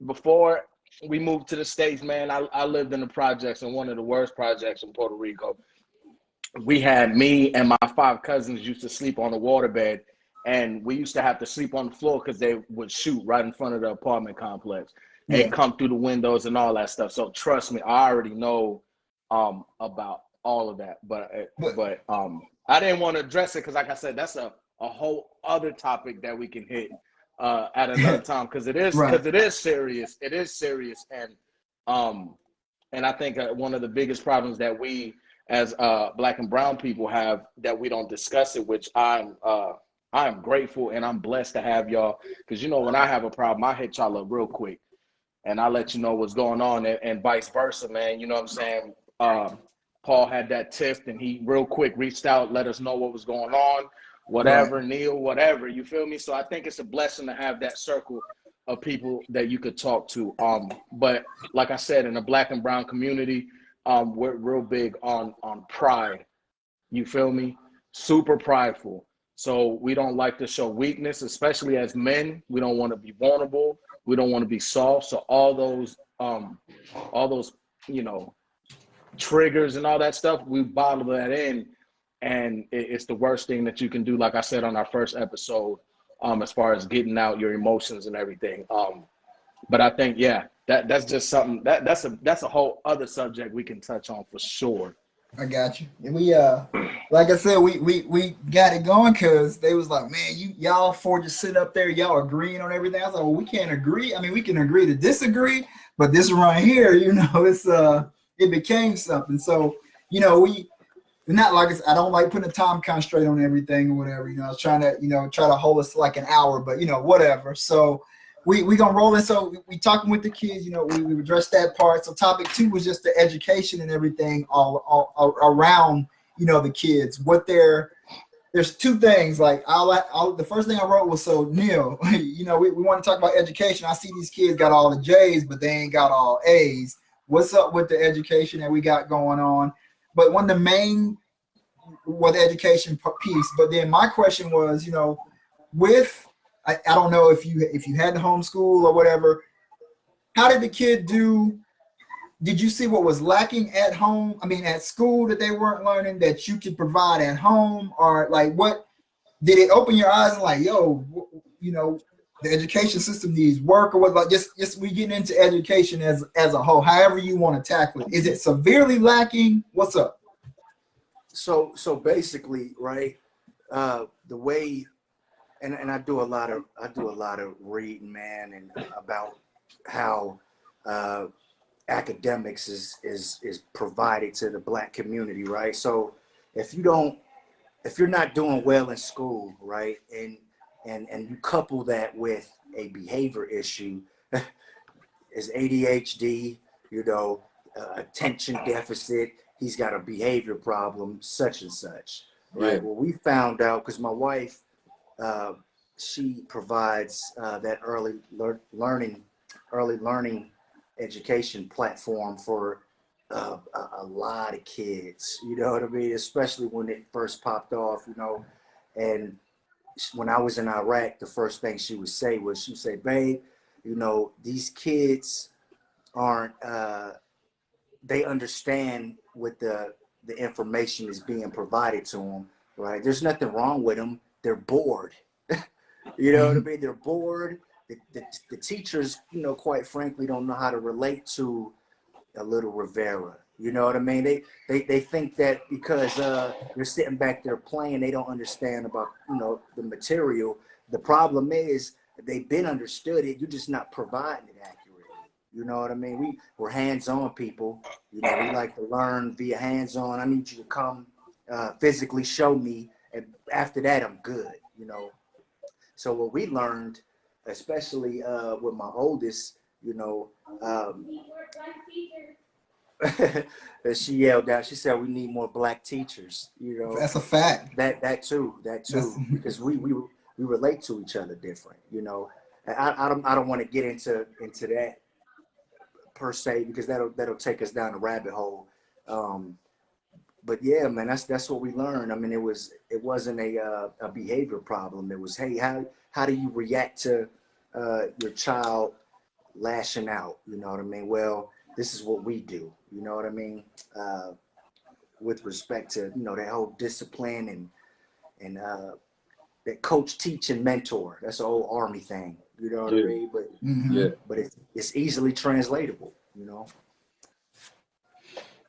Speaker 4: Before we moved to the States, man, I lived in the projects, in one of the worst projects in Puerto Rico. We had me and my 5 cousins used to sleep on the waterbed, and we used to have to sleep on the floor because they would shoot right in front of the apartment complex and come through the windows and all that stuff. So trust me, I already know about all of that. But I didn't want to address it because, like I said, that's a whole other topic that we can hit at another time, because it is serious. It is serious, and I think one of the biggest problems that we as Black and brown people have, that we don't discuss it, which I am grateful and I'm blessed to have y'all, because when I have a problem, I hit y'all up real quick and I let you know what's going on, and vice versa, man. You know what I'm saying? Paul had that tiff and he real quick reached out, let us know what was going on. Whatever, Neil, whatever, you feel me? So I think it's a blessing to have that circle of people that you could talk to. But like I said, in the Black and brown community, we're real big on pride. You feel me? Super prideful. So we don't like to show weakness, especially as men. We don't want to be vulnerable. We don't want to be soft. So all those all those, you know, triggers and all that stuff, we bottle that in, and it's the worst thing that you can do. Like I said on our first episode, as far as getting out your emotions and everything. But I think, yeah, that's just something that's a whole other subject we can touch on for sure.
Speaker 1: I got you. And we like I said, we got it going because they was like, man, y'all four just sit up there, y'all agreeing on everything. I was like, well, we can't agree. I mean, we can agree to disagree, but this right here, you know, it's it became something. So, you know, we not like I don't like putting a time constraint on everything or whatever. You know, I was trying to, you know, try to hold us to like an hour, but you know, whatever. So we gonna roll in. So we talking with the kids, you know, we addressed that part. So topic 2 was just the education and everything all around, you know, the kids. There's 2 things. Like the first thing I wrote was, so Neil, you know, we want to talk about education. I see these kids got all the J's, but they ain't got all A's. What's up with the education that we got going on? But one of the main was the education piece. But then my question was, you know, I don't know if you had to homeschool or whatever. How did the kid do? Did you see what was lacking at home? I mean, at school that they weren't learning that you could provide at home, or like what did it open your eyes and like, yo, you know, the education system needs work, or what? Like just we getting into education as a whole. However you want to tackle it. Is it severely lacking? What's up?
Speaker 2: So basically, right, the way. And I do a lot of reading, man, and about how academics is provided to the Black community, right? So if you're not doing well in school, right, and you couple that with a behavior issue, is ADHD, you know, attention deficit, he's got a behavior problem, such and such, right?
Speaker 3: Yeah.
Speaker 2: Well, we found out because my wife. She provides that early learning education platform for a lot of kids. You know what I mean? Especially when it first popped off. You know, and when I was in Iraq, the first thing she would say was, she'd say, "Babe, you know, these kids aren't. They understand what the information is being provided to them. Right? There's nothing wrong with them. They're bored." You know what I mean? They're bored. The teachers, you know, quite frankly, don't know how to relate to a little Rivera. You know what I mean? They think that because you're sitting back there playing, they don't understand about, you know, the material. The problem is they've been understood it. You're just not providing it accurately. You know what I mean? We're hands-on people. You know, we like to learn via hands-on. I need you to come physically show me, and after that, I'm good. You know. So what we learned, especially with my oldest, you know, she yelled out. She said, "We need more Black teachers." You know,
Speaker 1: That's a fact.
Speaker 2: That too, because we relate to each other different. You know, I don't want to get into that per se, because that'll take us down a rabbit hole. But yeah, man, that's what we learned. I mean, it wasn't a behavior problem. It was, hey, how do you react to your child lashing out? You know what I mean? Well, this is what we do. You know what I mean? With respect to, you know, that whole discipline and that coach, teach, and mentor. That's an old Army thing. You know what I mean? But
Speaker 3: Yeah.
Speaker 2: But it's easily translatable. You know.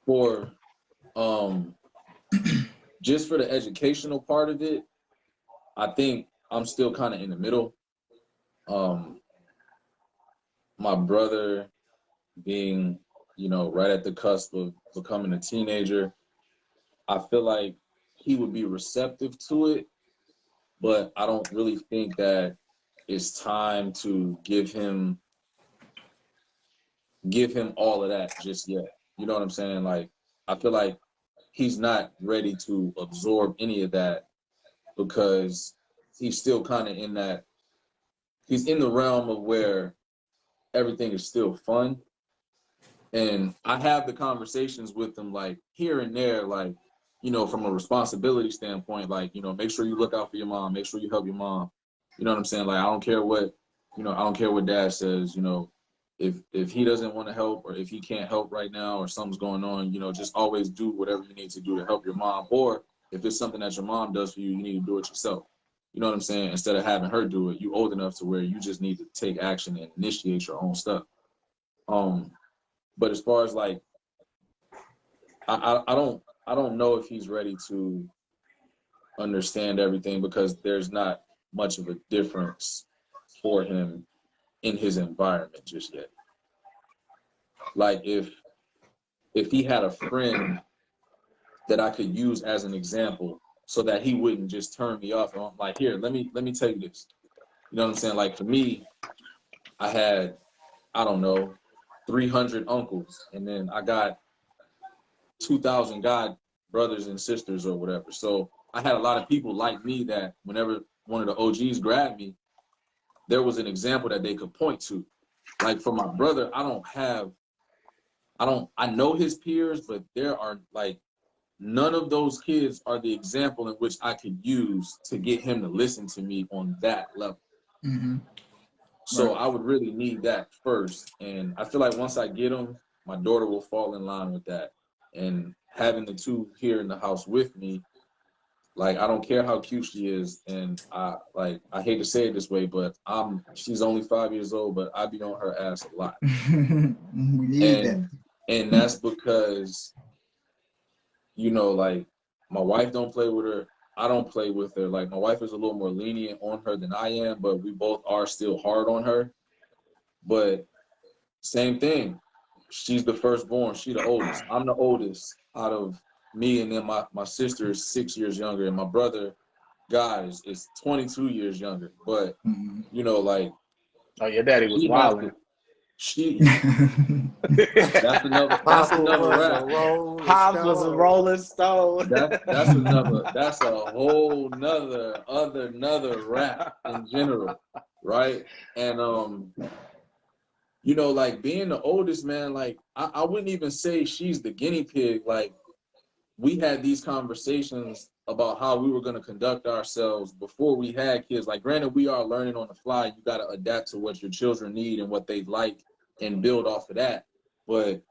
Speaker 3: For just for the educational part of it, I think I'm still kind of in the middle. My brother being, you know, right at the cusp of becoming a teenager, I feel like he would be receptive to it, but I don't really think that it's time to give him all of that just yet. You know what I'm saying? Like, I feel like he's not ready to absorb any of that, because he's still kind of he's in the realm of where everything is still fun. And I have the conversations with him, like, here and there, like, you know, from a responsibility standpoint, like, you know, make sure you look out for your mom, make sure you help your mom. You know what I'm saying? Like, I don't care what Dad says, you know, if he doesn't want to help, or if he can't help right now, or something's going on, you know, just always do whatever you need to do to help your mom. Or if it's something that your mom does for you, you need to do it yourself. You know what I'm saying? Instead of having her do it, you old enough to where you just need to take action and initiate your own stuff. But as far as like, I don't know if he's ready to understand everything, because there's not much of a difference for him in his environment just yet. Like if he had a friend that I could use as an example, so that he wouldn't just turn me off. And I'm like, here, let me tell you this. You know what I'm saying? Like for me, I had, I don't know, 300 uncles, and then I got 2,000 god brothers and sisters or whatever. So I had a lot of people like me that whenever one of the OGs grabbed me, there was an example that they could point to. Like for my brother, I know his peers, but there are like, none of those kids are the example in which I could use to get him to listen to me on that level. So I would really need that first. And I feel like once I get him, my daughter will fall in line with that. And having the two here in the house with me, like, I don't care how cute she is. And I hate to say it this way, but she's only 5 years old, but I be on her ass a lot. And that's because, you know, like, my wife don't play with her. I don't play with her. Like, my wife is a little more lenient on her than I am, but we both are still hard on her. But same thing. She's the firstborn. She the oldest. I'm the oldest out of me, and then my sister is 6 years younger, and my brother, guys, is 22 years younger. But, you know, like...
Speaker 4: Oh, your daddy was wilding.
Speaker 3: That's another rap.
Speaker 4: Pops was a rolling stone.
Speaker 3: That's a whole nother rap in general, right? And you know, like, being the oldest, man, like, I wouldn't even say she's the guinea pig. Like, we had these conversations about how we were going to conduct ourselves before we had kids. Like, granted, we are learning on the fly. You got to adapt to what your children need and what they like and build off of that. But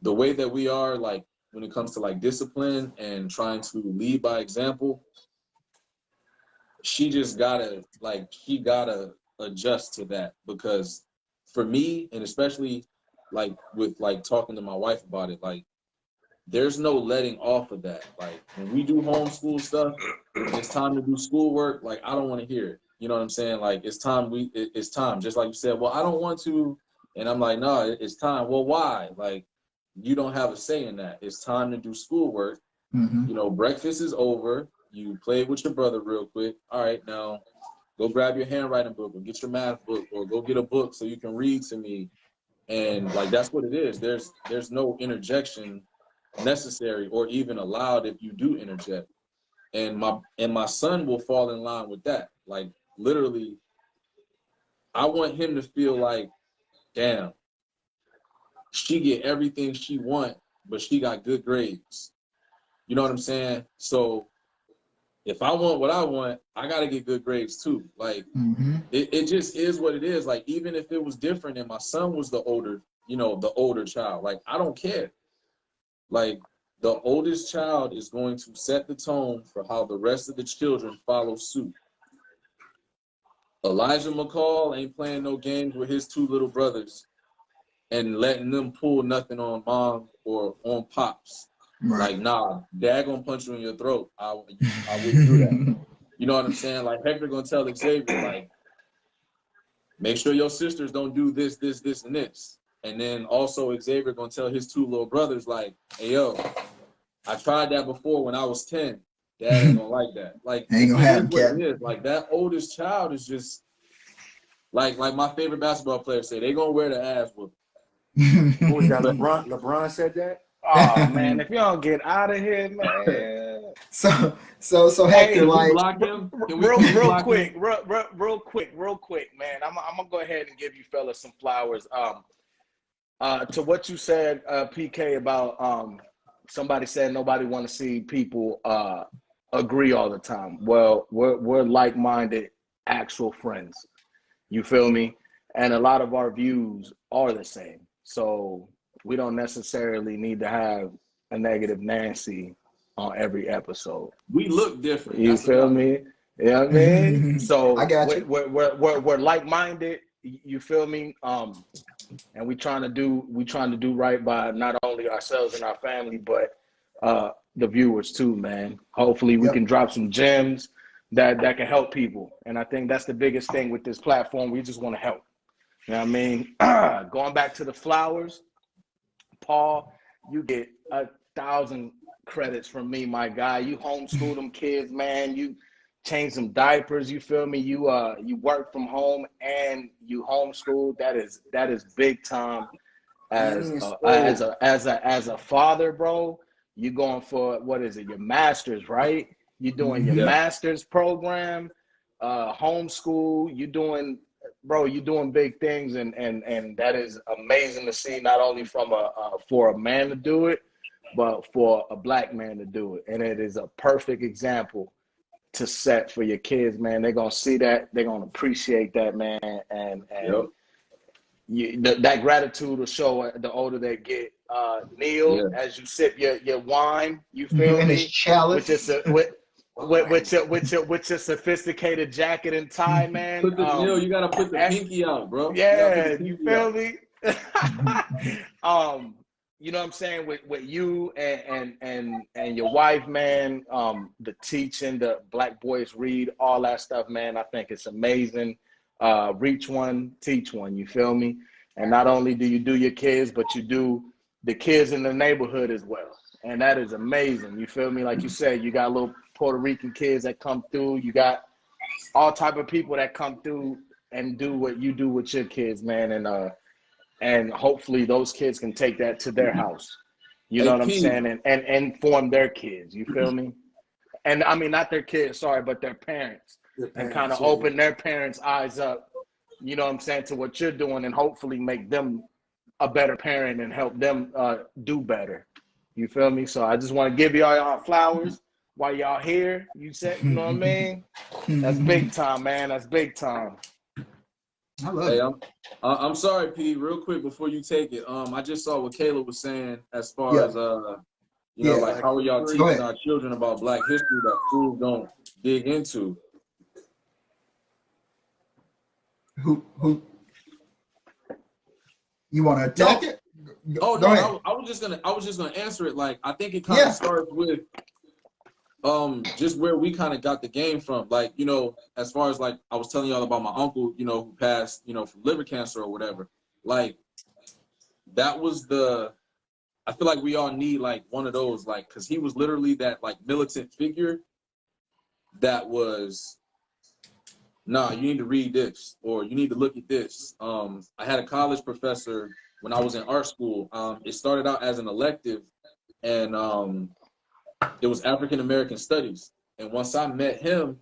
Speaker 3: the way that we are, like, when it comes to, like, discipline and trying to lead by example, she just gotta, like, she gotta adjust to that. Because for me, and especially, like, with, like, talking to my wife about it, like, there's no letting off of that. Like, when we do homeschool stuff, it's time to do schoolwork. Like, I don't want to hear it. You know what I'm saying? Like, it's time. It's time. Just like you said, well, I don't want to. And I'm like, no, it's time. Well, why? Like, you don't have a say in that. It's time to do schoolwork. You know, breakfast is over. You played with your brother real quick. All right, now go grab your handwriting book or get your math book or go get a book so you can read to me. And, like, that's what it is. There's no interjection necessary or even allowed if you do interject. And my son will fall in line with that. Like, literally, I want him to feel like, damn, she get everything she want, but she got good grades. You know what I'm saying? So if I want what I want, I got to get good grades too. Like, it just is what it is. Like, even if it was different and my son was the older, you know, the older child, like, I don't care. Like, the oldest child is going to set the tone for how the rest of the children follow suit. Elijah McCall ain't playing no games with his two little brothers and letting them pull nothing on mom or on pops. Right. Like, nah, dad gonna punch you in your throat. I wouldn't do that. You know what I'm saying? Like, Hector gonna tell Xavier, like, make sure your sisters don't do this, this, this, and this. And then also Xavier gonna tell his two little brothers, like, hey, yo, I tried that before when I was 10. Dad ain't gonna like that. Like, ain't gonna happen, what it is. Like, that oldest child is just like my favorite basketball player said, they gonna wear the ass whooping.
Speaker 2: Who was that? LeBron said that?
Speaker 4: Oh man, if you don't get out of here, man.
Speaker 1: So Hector, like,
Speaker 4: real quick, man. I'm gonna go ahead and give you fellas some flowers. To what you said, PK, about somebody said nobody want to see people agree all the time. Well, we're like-minded, actual friends. You feel me? and a lot of our views are the same. So we don't necessarily need to have a negative Nancy on every episode.
Speaker 3: We look different.
Speaker 4: You feel me? You know what I mean? So
Speaker 1: I got you.
Speaker 4: we're like-minded. You feel me? And we trying to do right by not only ourselves and our family, but the viewers too, man. Hopefully we can drop some gems that can help people. And I think that's the biggest thing with this platform. We just want to help. You know what I mean? Going back to the flowers, Paul, you get 1,000 credits from me, my guy. You homeschool them kids, man. You change some diapers. You feel me? You work from home and you homeschool. That is big time. As a father, bro, you going for what is it? Your master's, right? You doing your master's program, homeschool. You doing big things, and that is amazing to see. Not only from for a man to do it, but for a Black man to do it, and it is a perfect example to set for your kids, man. They're gonna see that, they're gonna appreciate that, man, and that gratitude will show the older they get. Neil, as you sip your wine, you feel
Speaker 1: and
Speaker 4: me?
Speaker 1: his chalice.
Speaker 4: With your sophisticated jacket and tie, man.
Speaker 3: Neil, you gotta put the pinky out, bro.
Speaker 4: Yeah, you feel me? You know what I'm saying, with you and your wife, man, the teaching, the Black Boys Read, all that stuff, man, I think it's amazing. Reach one, teach one, you feel me? And not only do you do your kids, but you do the kids in the neighborhood as well. And that is amazing, you feel me? Like you said, you got little Puerto Rican kids that come through, you got all type of people that come through and do what you do with your kids, man, and hopefully those kids can take that to their house. You know what I'm saying? And inform their kids. You feel me? And I mean, not their kids, sorry, but their parents. And kind of open their parents' eyes up, you know what I'm saying, to what you're doing, and hopefully make them a better parent and help them do better. You feel me? So I just want to give y'all flowers while y'all here. You said, you know what I mean? That's big time, man. That's big time.
Speaker 1: I love it.
Speaker 3: I'm sorry, P. Real quick before you take it, I just saw what Kayla was saying as far as like how are y'all teaching our children about Black history that schools don't dig into?
Speaker 1: Who you want to attack it?
Speaker 3: Oh no, I was just gonna answer it. Like, I think it kind of starts with just where we kind of got the game from. Like, you know, as far as like I was telling y'all about my uncle, you know, who passed, you know, from liver cancer or whatever. Like, that was I feel like we all need like one of those, like, because he was literally that like militant figure that was, nah, you need to read this, or you need to look at this. I had a college professor when I was in art school. It started out as an elective, and it was African American studies. And once I met him,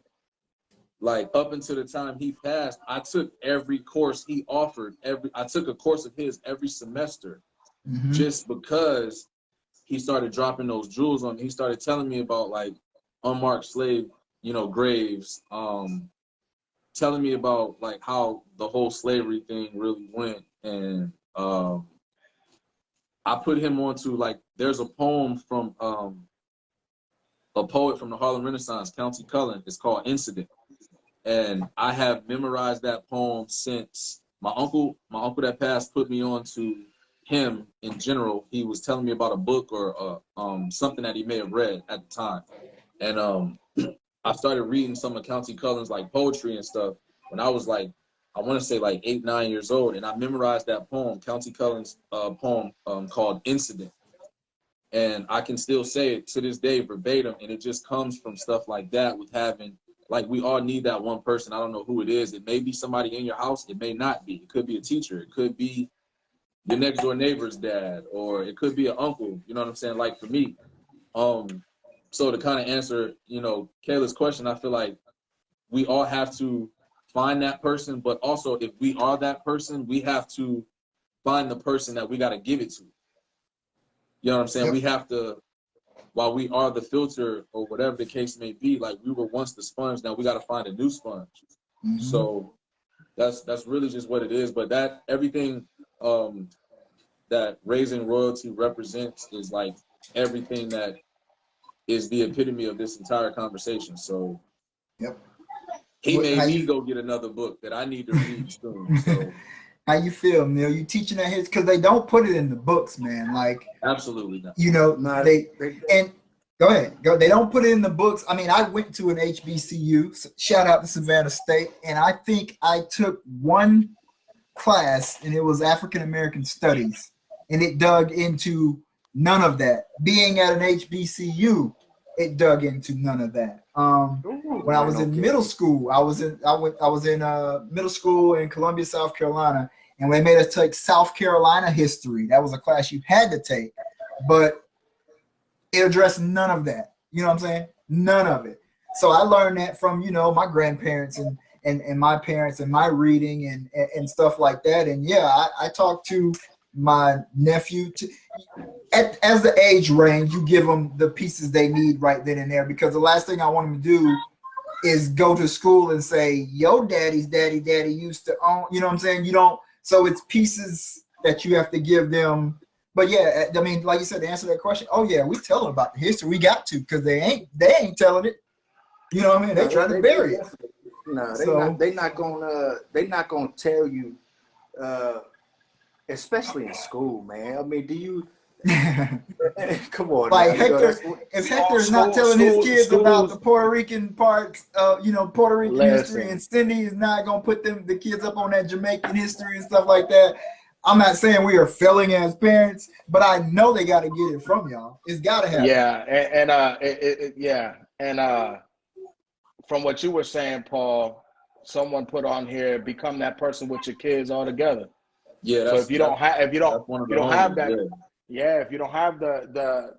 Speaker 3: like up until the time he passed, I took every course he offered. I took a course of his every semester, just because he started dropping those jewels on me. He started telling me about like unmarked slave, you know, graves, telling me about like how the whole slavery thing really went. And I put him onto, like, there's a poem from a poet from the Harlem Renaissance, Countee Cullen. It's called Incident. And I have memorized that poem since my uncle that passed put me on to him in general. He was telling me about a book or something that he may have read at the time. And I started reading some of Countee Cullen's like poetry and stuff when I was like, I want to say like 8, 9 years old. And I memorized that poem, Countee Cullen's poem called Incident. And I can still say it to this day verbatim. And it just comes from stuff like that, with having, like, we all need that one person. I don't know who it is. It may be somebody in your house. It may not be. It could be a teacher. It could be your next door neighbor's dad, or it could be an uncle. You know what I'm saying? Like, for me. So to kind of answer, you know, Kayla's question, I feel like we all have to find that person, but also if we are that person, we have to find the person that we got to give it to. You know what I'm saying? We have to, while we are the filter or whatever the case may be, like, we were once the sponge, now we got to find a new sponge. So That's really just what it is. But that everything that Raising Royalty represents is like everything that is the epitome of this entire conversation. So
Speaker 1: Yep.
Speaker 3: he made
Speaker 1: How
Speaker 3: me
Speaker 1: you
Speaker 3: go get another book that I need to read soon. So
Speaker 1: how you feel, Neil? You teaching that his because they don't put it in the books, man. Like
Speaker 3: absolutely not.
Speaker 1: you know
Speaker 2: No,
Speaker 1: they and go ahead, go. They don't put it in the books. I mean, I went to an HBCU. So shout out to Savannah State, and I think I took one class, and it was African American Studies, and it dug into none of that. Being at an HBCU, it dug into none of that.
Speaker 2: Ooh,
Speaker 1: When I
Speaker 2: man,
Speaker 1: was in
Speaker 2: okay.
Speaker 1: middle school, I was in middle school in Columbia, South Carolina, and they made us take South Carolina history. That was a class you had to take, but it addressed none of that. You know what I'm saying? None of it. So I learned that from my grandparents and my parents and my reading and stuff like that. And yeah, I talked to my nephew as the age range, you give them the pieces they need right then and there, because the last thing I want them to do is go to school and say, yo, daddy's daddy used to own, you know what I'm saying? You don't, so it's pieces that you have to give them. But yeah, I mean, like you said, to answer that question, oh yeah, we tell them about the history. We got to, because they ain't telling it. You know what I mean? They trying to bury it.
Speaker 2: No,
Speaker 1: So,
Speaker 2: they not gonna tell you, especially in school, man. I mean, do you come on
Speaker 1: like
Speaker 2: now,
Speaker 1: Hector, if Hector is not telling his kids about the Puerto Rican parts of Puerto Rican history, and Cindy is not gonna put the kids up on that Jamaican history and stuff like that. I'm not saying we are failing as parents, but I know they got to get it from y'all. It's got to happen.
Speaker 4: Yeah, and from what you were saying, Paul, someone put on here, become that person with your kids all together.
Speaker 3: Yeah.
Speaker 4: So if you don't have that,
Speaker 3: yeah,
Speaker 4: if you don't have the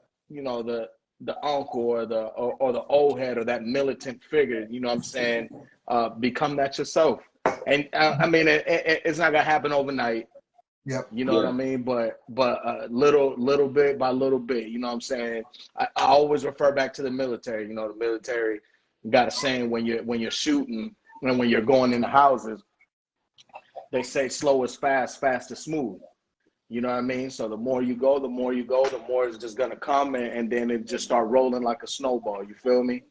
Speaker 4: uncle or the old head or that militant figure, you know what I'm saying, become that yourself. And I mean, it's not gonna happen overnight.
Speaker 1: Yep.
Speaker 4: You know what I mean? But little bit by little bit, you know what I'm saying? I always refer back to the military. You know, the military got a saying when you're shooting and when you're going into houses, they say slow is fast, fast is smooth. You know what I mean? So the more you go, the more it's just gonna come, and then it just start rolling like a snowball. You feel me?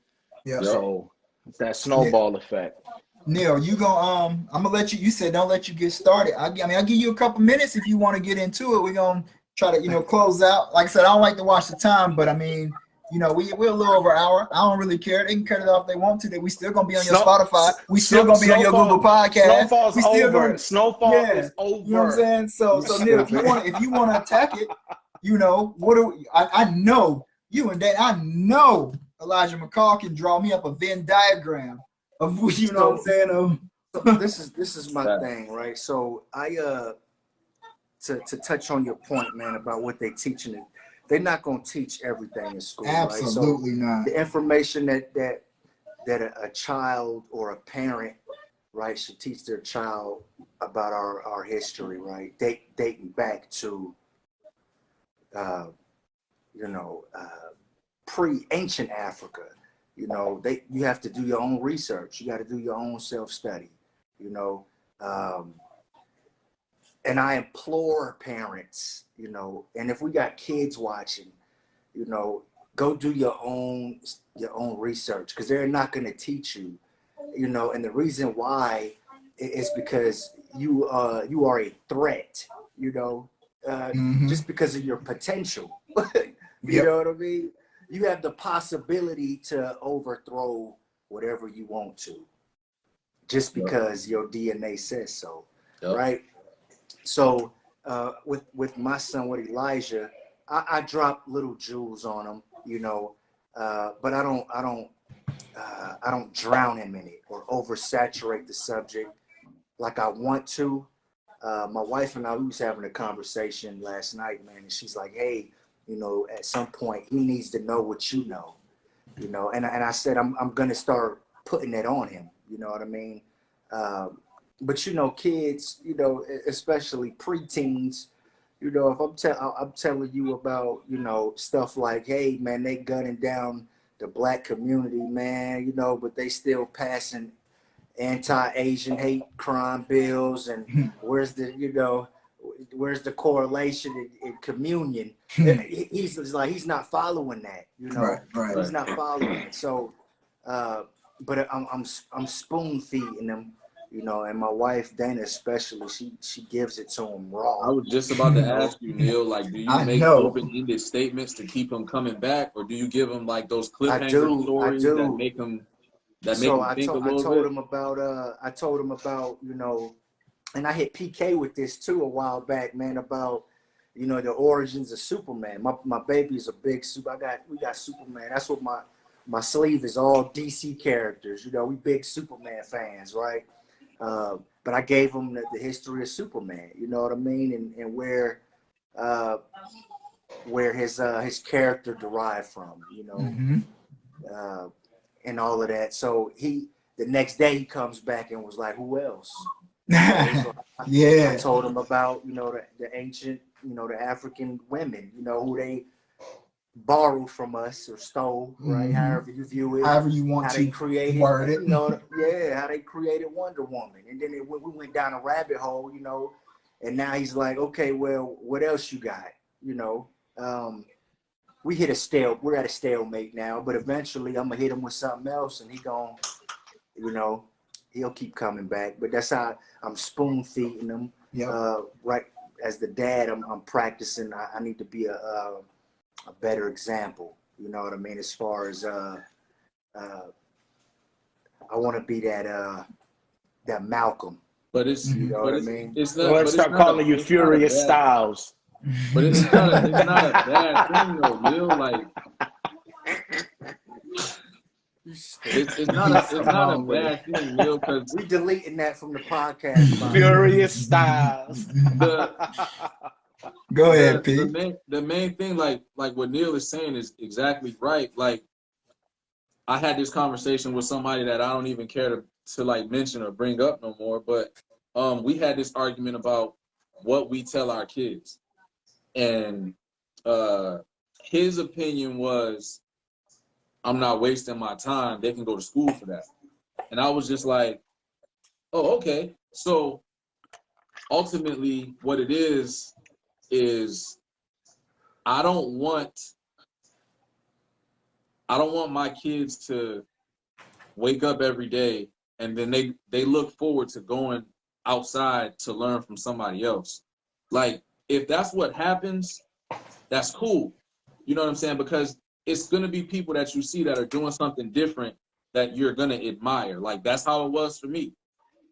Speaker 1: Yeah.
Speaker 4: So it's that snowball effect.
Speaker 1: Neil, you gonna I'm gonna let you. You said don't let you get started. I mean, I'll give you a couple minutes if you want to get into it. We're gonna try to close out. Like I said, I don't like to watch the time, but I mean, we're a little over an hour. I don't really care. They can cut it off if they want to. That we still gonna be on your Spotify. We still gonna be on your Google Podcast.
Speaker 4: Snowfall's over. Snowfall is over.
Speaker 1: You know what I'm saying? So Neil, if you want to attack it, I know you and Dan. I know Elijah McCall can draw me up a Venn diagram of what I'm saying.
Speaker 2: This is my thing, right? So I to touch on your point, man, about what they teaching. They're not going to teach everything in school,
Speaker 1: Absolutely
Speaker 2: right? So
Speaker 1: not.
Speaker 2: the information that a child or a parent, right, should teach their child about our history, right? Dating back to, pre-ancient Africa. You have to do your own research. You got to do your own self-study, and I implore parents, and if we got kids watching, go do your own research, because they're not going to teach you, and the reason why is because you are a threat, just because of your potential. You know what I mean? You have the possibility to overthrow whatever you want to, just because your DNA says so, right? So with my son, with Elijah, I drop little jewels on him, but I don't drown him in it or oversaturate the subject like I want to. My wife and I, we was having a conversation last night, man, and she's like, hey, at some point he needs to know what you know, and I said, I'm going to start putting it on him. You know what I mean? But kids, especially preteens, if I'm telling you about, stuff like, hey man, they gunning down the black community, man, but they still passing anti-Asian hate crime bills, and where's the where's the correlation in communion? He's not following that,
Speaker 1: Right.
Speaker 2: He's not following it. So, but I'm spoon feeding him, and my wife Dana especially, she gives it to him raw.
Speaker 3: I was just about to ask you, Neil, like, do you make open-ended statements to keep him coming back, or do you give him like those cliffhanger stories that make him think a little bit?
Speaker 2: I told him about, and I hit PK with this too a while back, man, about the origins of Superman. My baby's a big we got Superman. That's what my sleeve is, all DC characters. We big Superman fans, right? But I gave him the history of Superman, you know what I mean, and where his character derived from, and all of that. So the next day he comes back and was like, who else? I told him about the ancient, the African women, who they borrowed from us or stole, right? However you view it,
Speaker 1: however you want to
Speaker 2: create
Speaker 1: word it.
Speaker 2: How they created Wonder Woman, and then we went down a rabbit hole, and now he's like, okay, well, what else you got? We're at a stalemate now, but eventually I'm gonna hit him with something else, and he'll keep coming back. But that's how I'm spoon feeding him. Right, as the dad, I'm practicing. I need to be a better example. You know what I mean? As far as I want to be that Malcolm.
Speaker 3: But it's
Speaker 2: what I mean.
Speaker 4: It's not. Let's start calling you Furious Styles.
Speaker 3: But it's not a bad thing though, Neil. Like it's not a bad thing, Neil, because
Speaker 2: we deleting that from the podcast.
Speaker 4: Furious Styles.
Speaker 1: Go ahead, Pete.
Speaker 3: The main thing, like what Neil is saying, is exactly right. Like, I had this conversation with somebody that I don't even care to like mention or bring up no more. But we had this argument about what we tell our kids, and his opinion was, I'm not wasting my time. They can go to school for that. And I was just like, oh, okay. So ultimately, what it is I don't want my kids to wake up every day and then they look forward to going outside to learn from somebody else. Like, if that's what happens, that's cool. You know what I'm saying? Because it's going to be people that you see that are doing something different that you're going to admire. Like, that's how it was for me.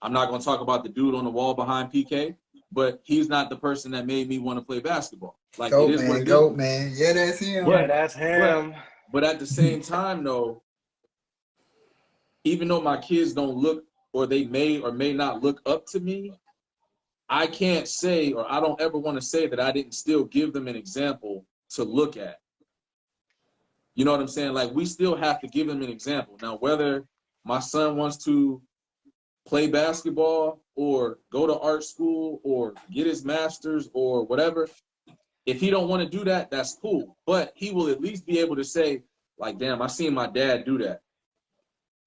Speaker 3: I'm not going to talk about the dude on the wall behind PK, but he's not the person that made me want to play basketball. Like,
Speaker 1: Goat,
Speaker 3: it is
Speaker 1: man,
Speaker 3: what it
Speaker 1: goat,
Speaker 3: is.
Speaker 1: man. Yeah, that's him.
Speaker 4: Yeah, that's him.
Speaker 3: But at the same time, though, even though my kids don't look, or they may or may not look up to me, I can't say, or I don't ever want to say that I didn't still give them an example to look at. You know what I'm saying? Like, we still have to give them an example. Now, whether my son wants to play basketball or go to art school or get his master's or whatever, if he don't want to do that, that's cool. But he will at least be able to say, like, damn, I seen my dad do that.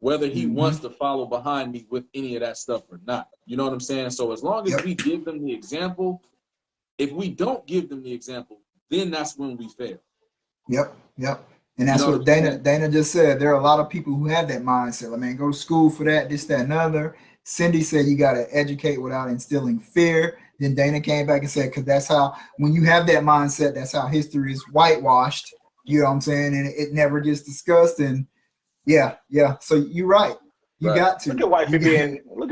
Speaker 3: Whether he wants to follow behind me with any of that stuff or not. You know what I'm saying? So as long as we give them the example, if we don't give them the example, then that's when we fail.
Speaker 1: Yep. And that's what Dana just said. There are a lot of people who have that mindset. Like, man, go to school for that, this, that, and other. Cindy said you got to educate without instilling fear. Then Dana came back and said, because that's how, when you have that mindset, that's how history is whitewashed. You know what I'm saying? And it never gets discussed. And yeah. So you're right. You got to.
Speaker 4: Look at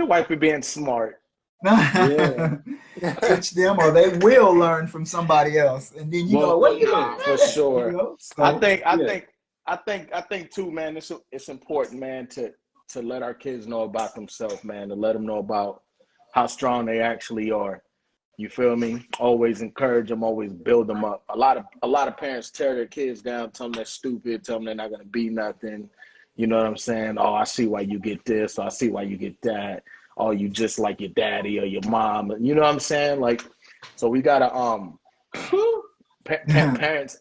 Speaker 4: wifey being smart.
Speaker 1: Teach them, or they will learn from somebody else, and then you go, "What you know?"
Speaker 4: For sure.
Speaker 1: So,
Speaker 4: I think too, man. It's important, man, to let our kids know about themselves, man. To let them know about how strong they actually are. You feel me? Always encourage them, always build them up. A lot of parents tear their kids down, tell them they're stupid, tell them they're not gonna be nothing. You know what I'm saying? Oh, I see why you get this. Or I see why you get that. Oh, you just like your daddy or your mom. You know what I'm saying? Like, so we gotta parents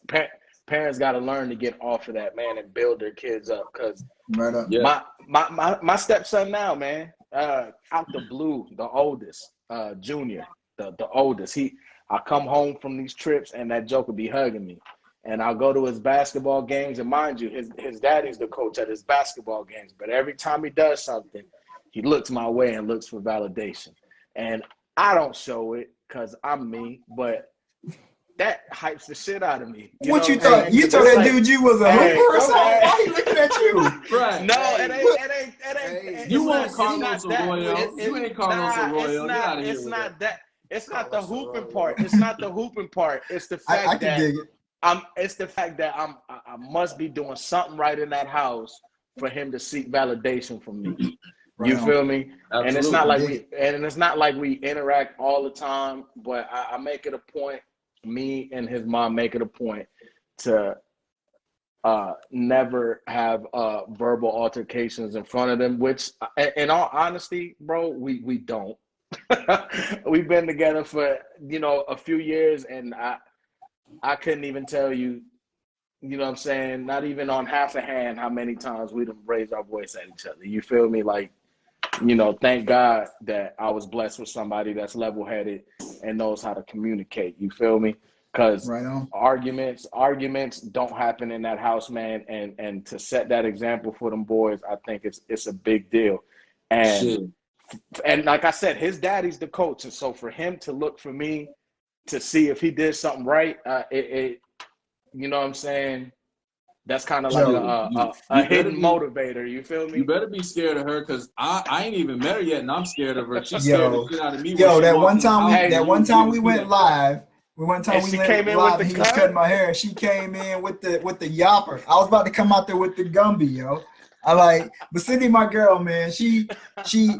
Speaker 4: gotta learn to get off of that, man, and build their kids up. Cause my stepson now, man, out the blue, the oldest, Junior, the oldest. I come home from these trips and that joker be hugging me. And I'll go to his basketball games, and mind you, his daddy's the coach at his basketball games. But every time he does something, he looks my way and looks for validation. And I don't show it because I'm me, but that hypes the shit out of me.
Speaker 1: What you thought? You told that dude you was a hooper or something? Why he looking at you?
Speaker 3: Right.
Speaker 4: No, it ain't.
Speaker 3: You want Carlos Arroyo. You ain't Carlos Arroyo. Get out of here.
Speaker 4: It's not that. It's not the hooping part. It's not the hooping part. It's the fact
Speaker 1: I can dig it.
Speaker 4: It's the fact that I must be doing something right in that house for him to seek validation from me. Right. You feel me? Absolutely. And it's not like we interact all the time, but I make it a point. Me and his mom make it a point to never have verbal altercations in front of them. Which, in all honesty, bro, we don't. We've been together for a few years, and I couldn't even tell you, you know what I'm saying, not even on half a hand how many times we'd have raised our voice at each other. You feel me? Like, thank God that I was blessed with somebody that's level-headed and knows how to communicate. You feel me? Because arguments don't happen in that house, man. And to set that example for them boys, I think it's a big deal. And like I said, his daddy's the coach, and so for him to look for me to see if he did something right, you know what I'm saying? That's kind of like a hidden motivator. You feel me?
Speaker 3: You better be scared of her, because I ain't even met her yet, and I'm scared of her. She's scared the shit out of me.
Speaker 1: That one time we went live. He was cutting my hair. She came in with the yopper. I was about to come out there with the Gumby, yo. But Cindy, my girl, man, she be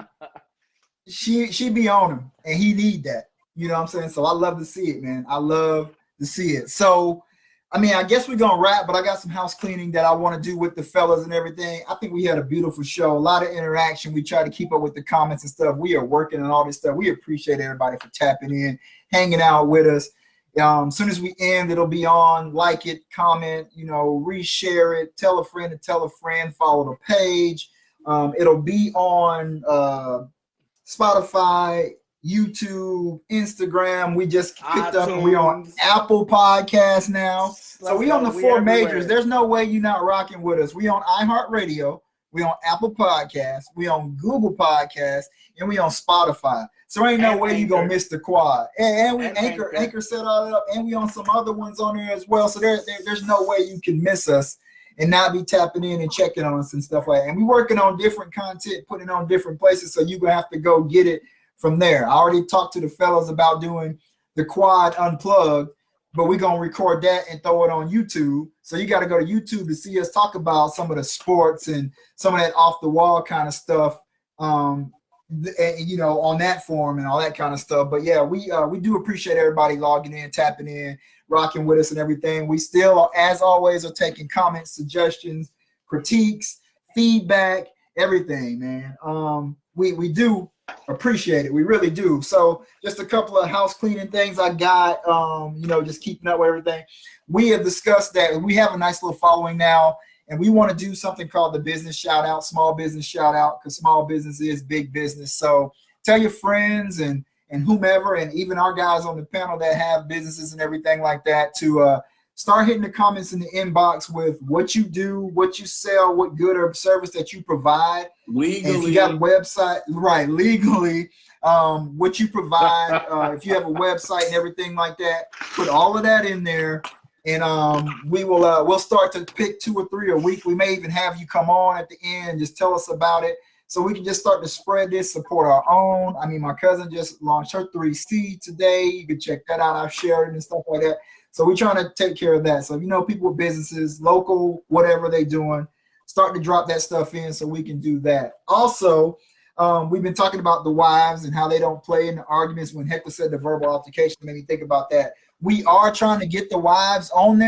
Speaker 1: on him, and he need that. You know what I'm saying? So I love to see it, man. I love to see it. So, I guess we're going to wrap, but I got some house cleaning that I want to do with the fellas and everything. I think we had a beautiful show, a lot of interaction. We try to keep up with the comments and stuff. We are working on all this stuff. We appreciate everybody for tapping in, hanging out with us. As soon as we end, it'll be on. Like it, comment, reshare it, tell a friend to tell a friend, follow the page. It'll be on Spotify, YouTube, Instagram. We just picked up, and we're on Apple Podcasts now. So we on the 4 majors. There's no way you're not rocking with us. We on iHeartRadio, we on Apple Podcasts, we on Google Podcasts, and we on Spotify. So ain't no way you gonna miss the quad. And we Anchor set all that up, and we on some other ones on there as well. So there's no way you can miss us and not be tapping in and checking on us and stuff like that. And we working on different content, putting it on different places, so you're gonna have to go get it from there. I already talked to the fellas about doing the quad unplugged, but we're going to record that and throw it on YouTube. So you got to go to YouTube to see us talk about some of the sports and some of that off the wall kind of stuff, on that forum and all that kind of stuff. But yeah, we do appreciate everybody logging in, tapping in, rocking with us and everything. We still, as always, are taking comments, suggestions, critiques, feedback, everything, man. We do appreciate it. We really do. So just a couple of house cleaning things I got, just keeping up with everything. We have discussed that we have a nice little following now, and we want to do something called the business shout out, small business shout out, because small business is big business. So tell your friends and whomever, and even our guys on the panel that have businesses and everything like that, to start hitting the comments in the inbox with what you do, what you sell, what good or service that you provide. Legally. And if you got a website, right, legally, what you provide, if you have a website and everything like that, put all of that in there. And we'll start to pick 2 or 3 a week. We may even have you come on at the end and just tell us about it, so we can just start to spread this, support our own. My cousin just launched her 3C today. You can check that out. I've shared it and stuff like that. So we're trying to take care of that. So people with businesses, local, whatever they're doing, start to drop that stuff in so we can do that. Also, we've been talking about the wives and how they don't play in the arguments. When Hector said the verbal altercation, made me think about that. We are trying to get the wives on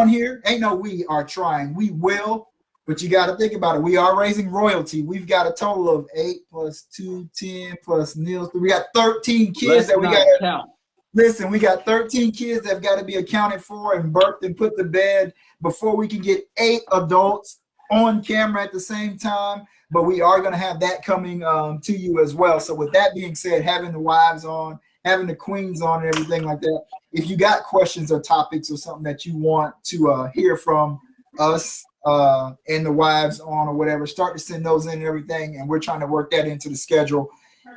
Speaker 1: here. Ain't no we are trying. We will, but you got to think about it. We are raising royalty. We've got a total of 8 plus 2, 10 plus Neil's. We got 13 kids that we got to count. Listen, we got 13 kids that have got to be accounted for and birthed and put to bed before we can get 8 adults on camera at the same time, but we are going to have that coming to you as well. So with that being said, having the wives on, having the queens on and everything like that, if you got questions or topics or something that you want to hear from us and the wives on or whatever, start to send those in and everything, and we're trying to work that into the schedule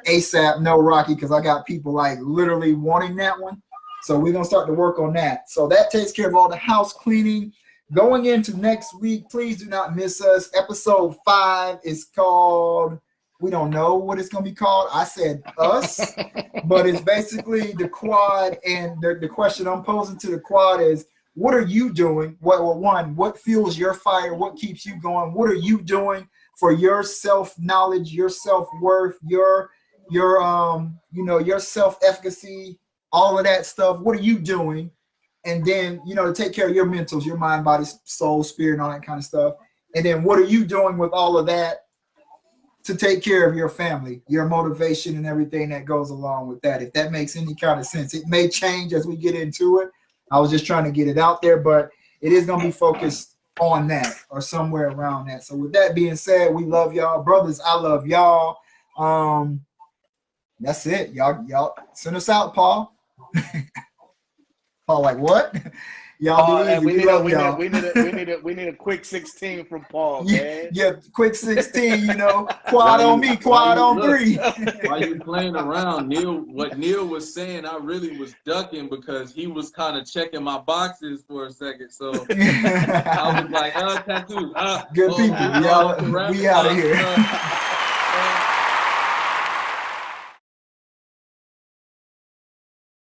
Speaker 1: ASAP. No, Rocky, because I got people like literally wanting that one. So we're going to start to work on that. So that takes care of all the house cleaning. Going into next week, please do not miss us. Episode 5 is called, we don't know what it's going to be called. I said us, but it's basically the quad. And the question I'm posing to the quad is, what are you doing? What fuels your fire? What keeps you going? What are you doing for your self-knowledge, your self-worth, your self-efficacy, all of that stuff? What are you doing? And then, to take care of your mentals, your mind, body, soul, spirit, and all that kind of stuff. And then what are you doing with all of that to take care of your family, your motivation, and everything that goes along with that? If that makes any kind of sense. It may change as we get into it. I was just trying to get it out there, but it is going to be focused on that or somewhere around that. So with that being said, we love y'all. Brothers, I love y'all. That's it. Y'all send us out, Paul. Paul, like what? Y'all be easy.
Speaker 4: We need a quick 16 from Paul, man.
Speaker 1: Yeah, quick 16, quad on me, quad on 3.
Speaker 3: While you playing around, what Neil was saying, I really was ducking because he was kind of checking my boxes for a second. So I was like, tattoos.
Speaker 1: Good people. Y'all, we out of here.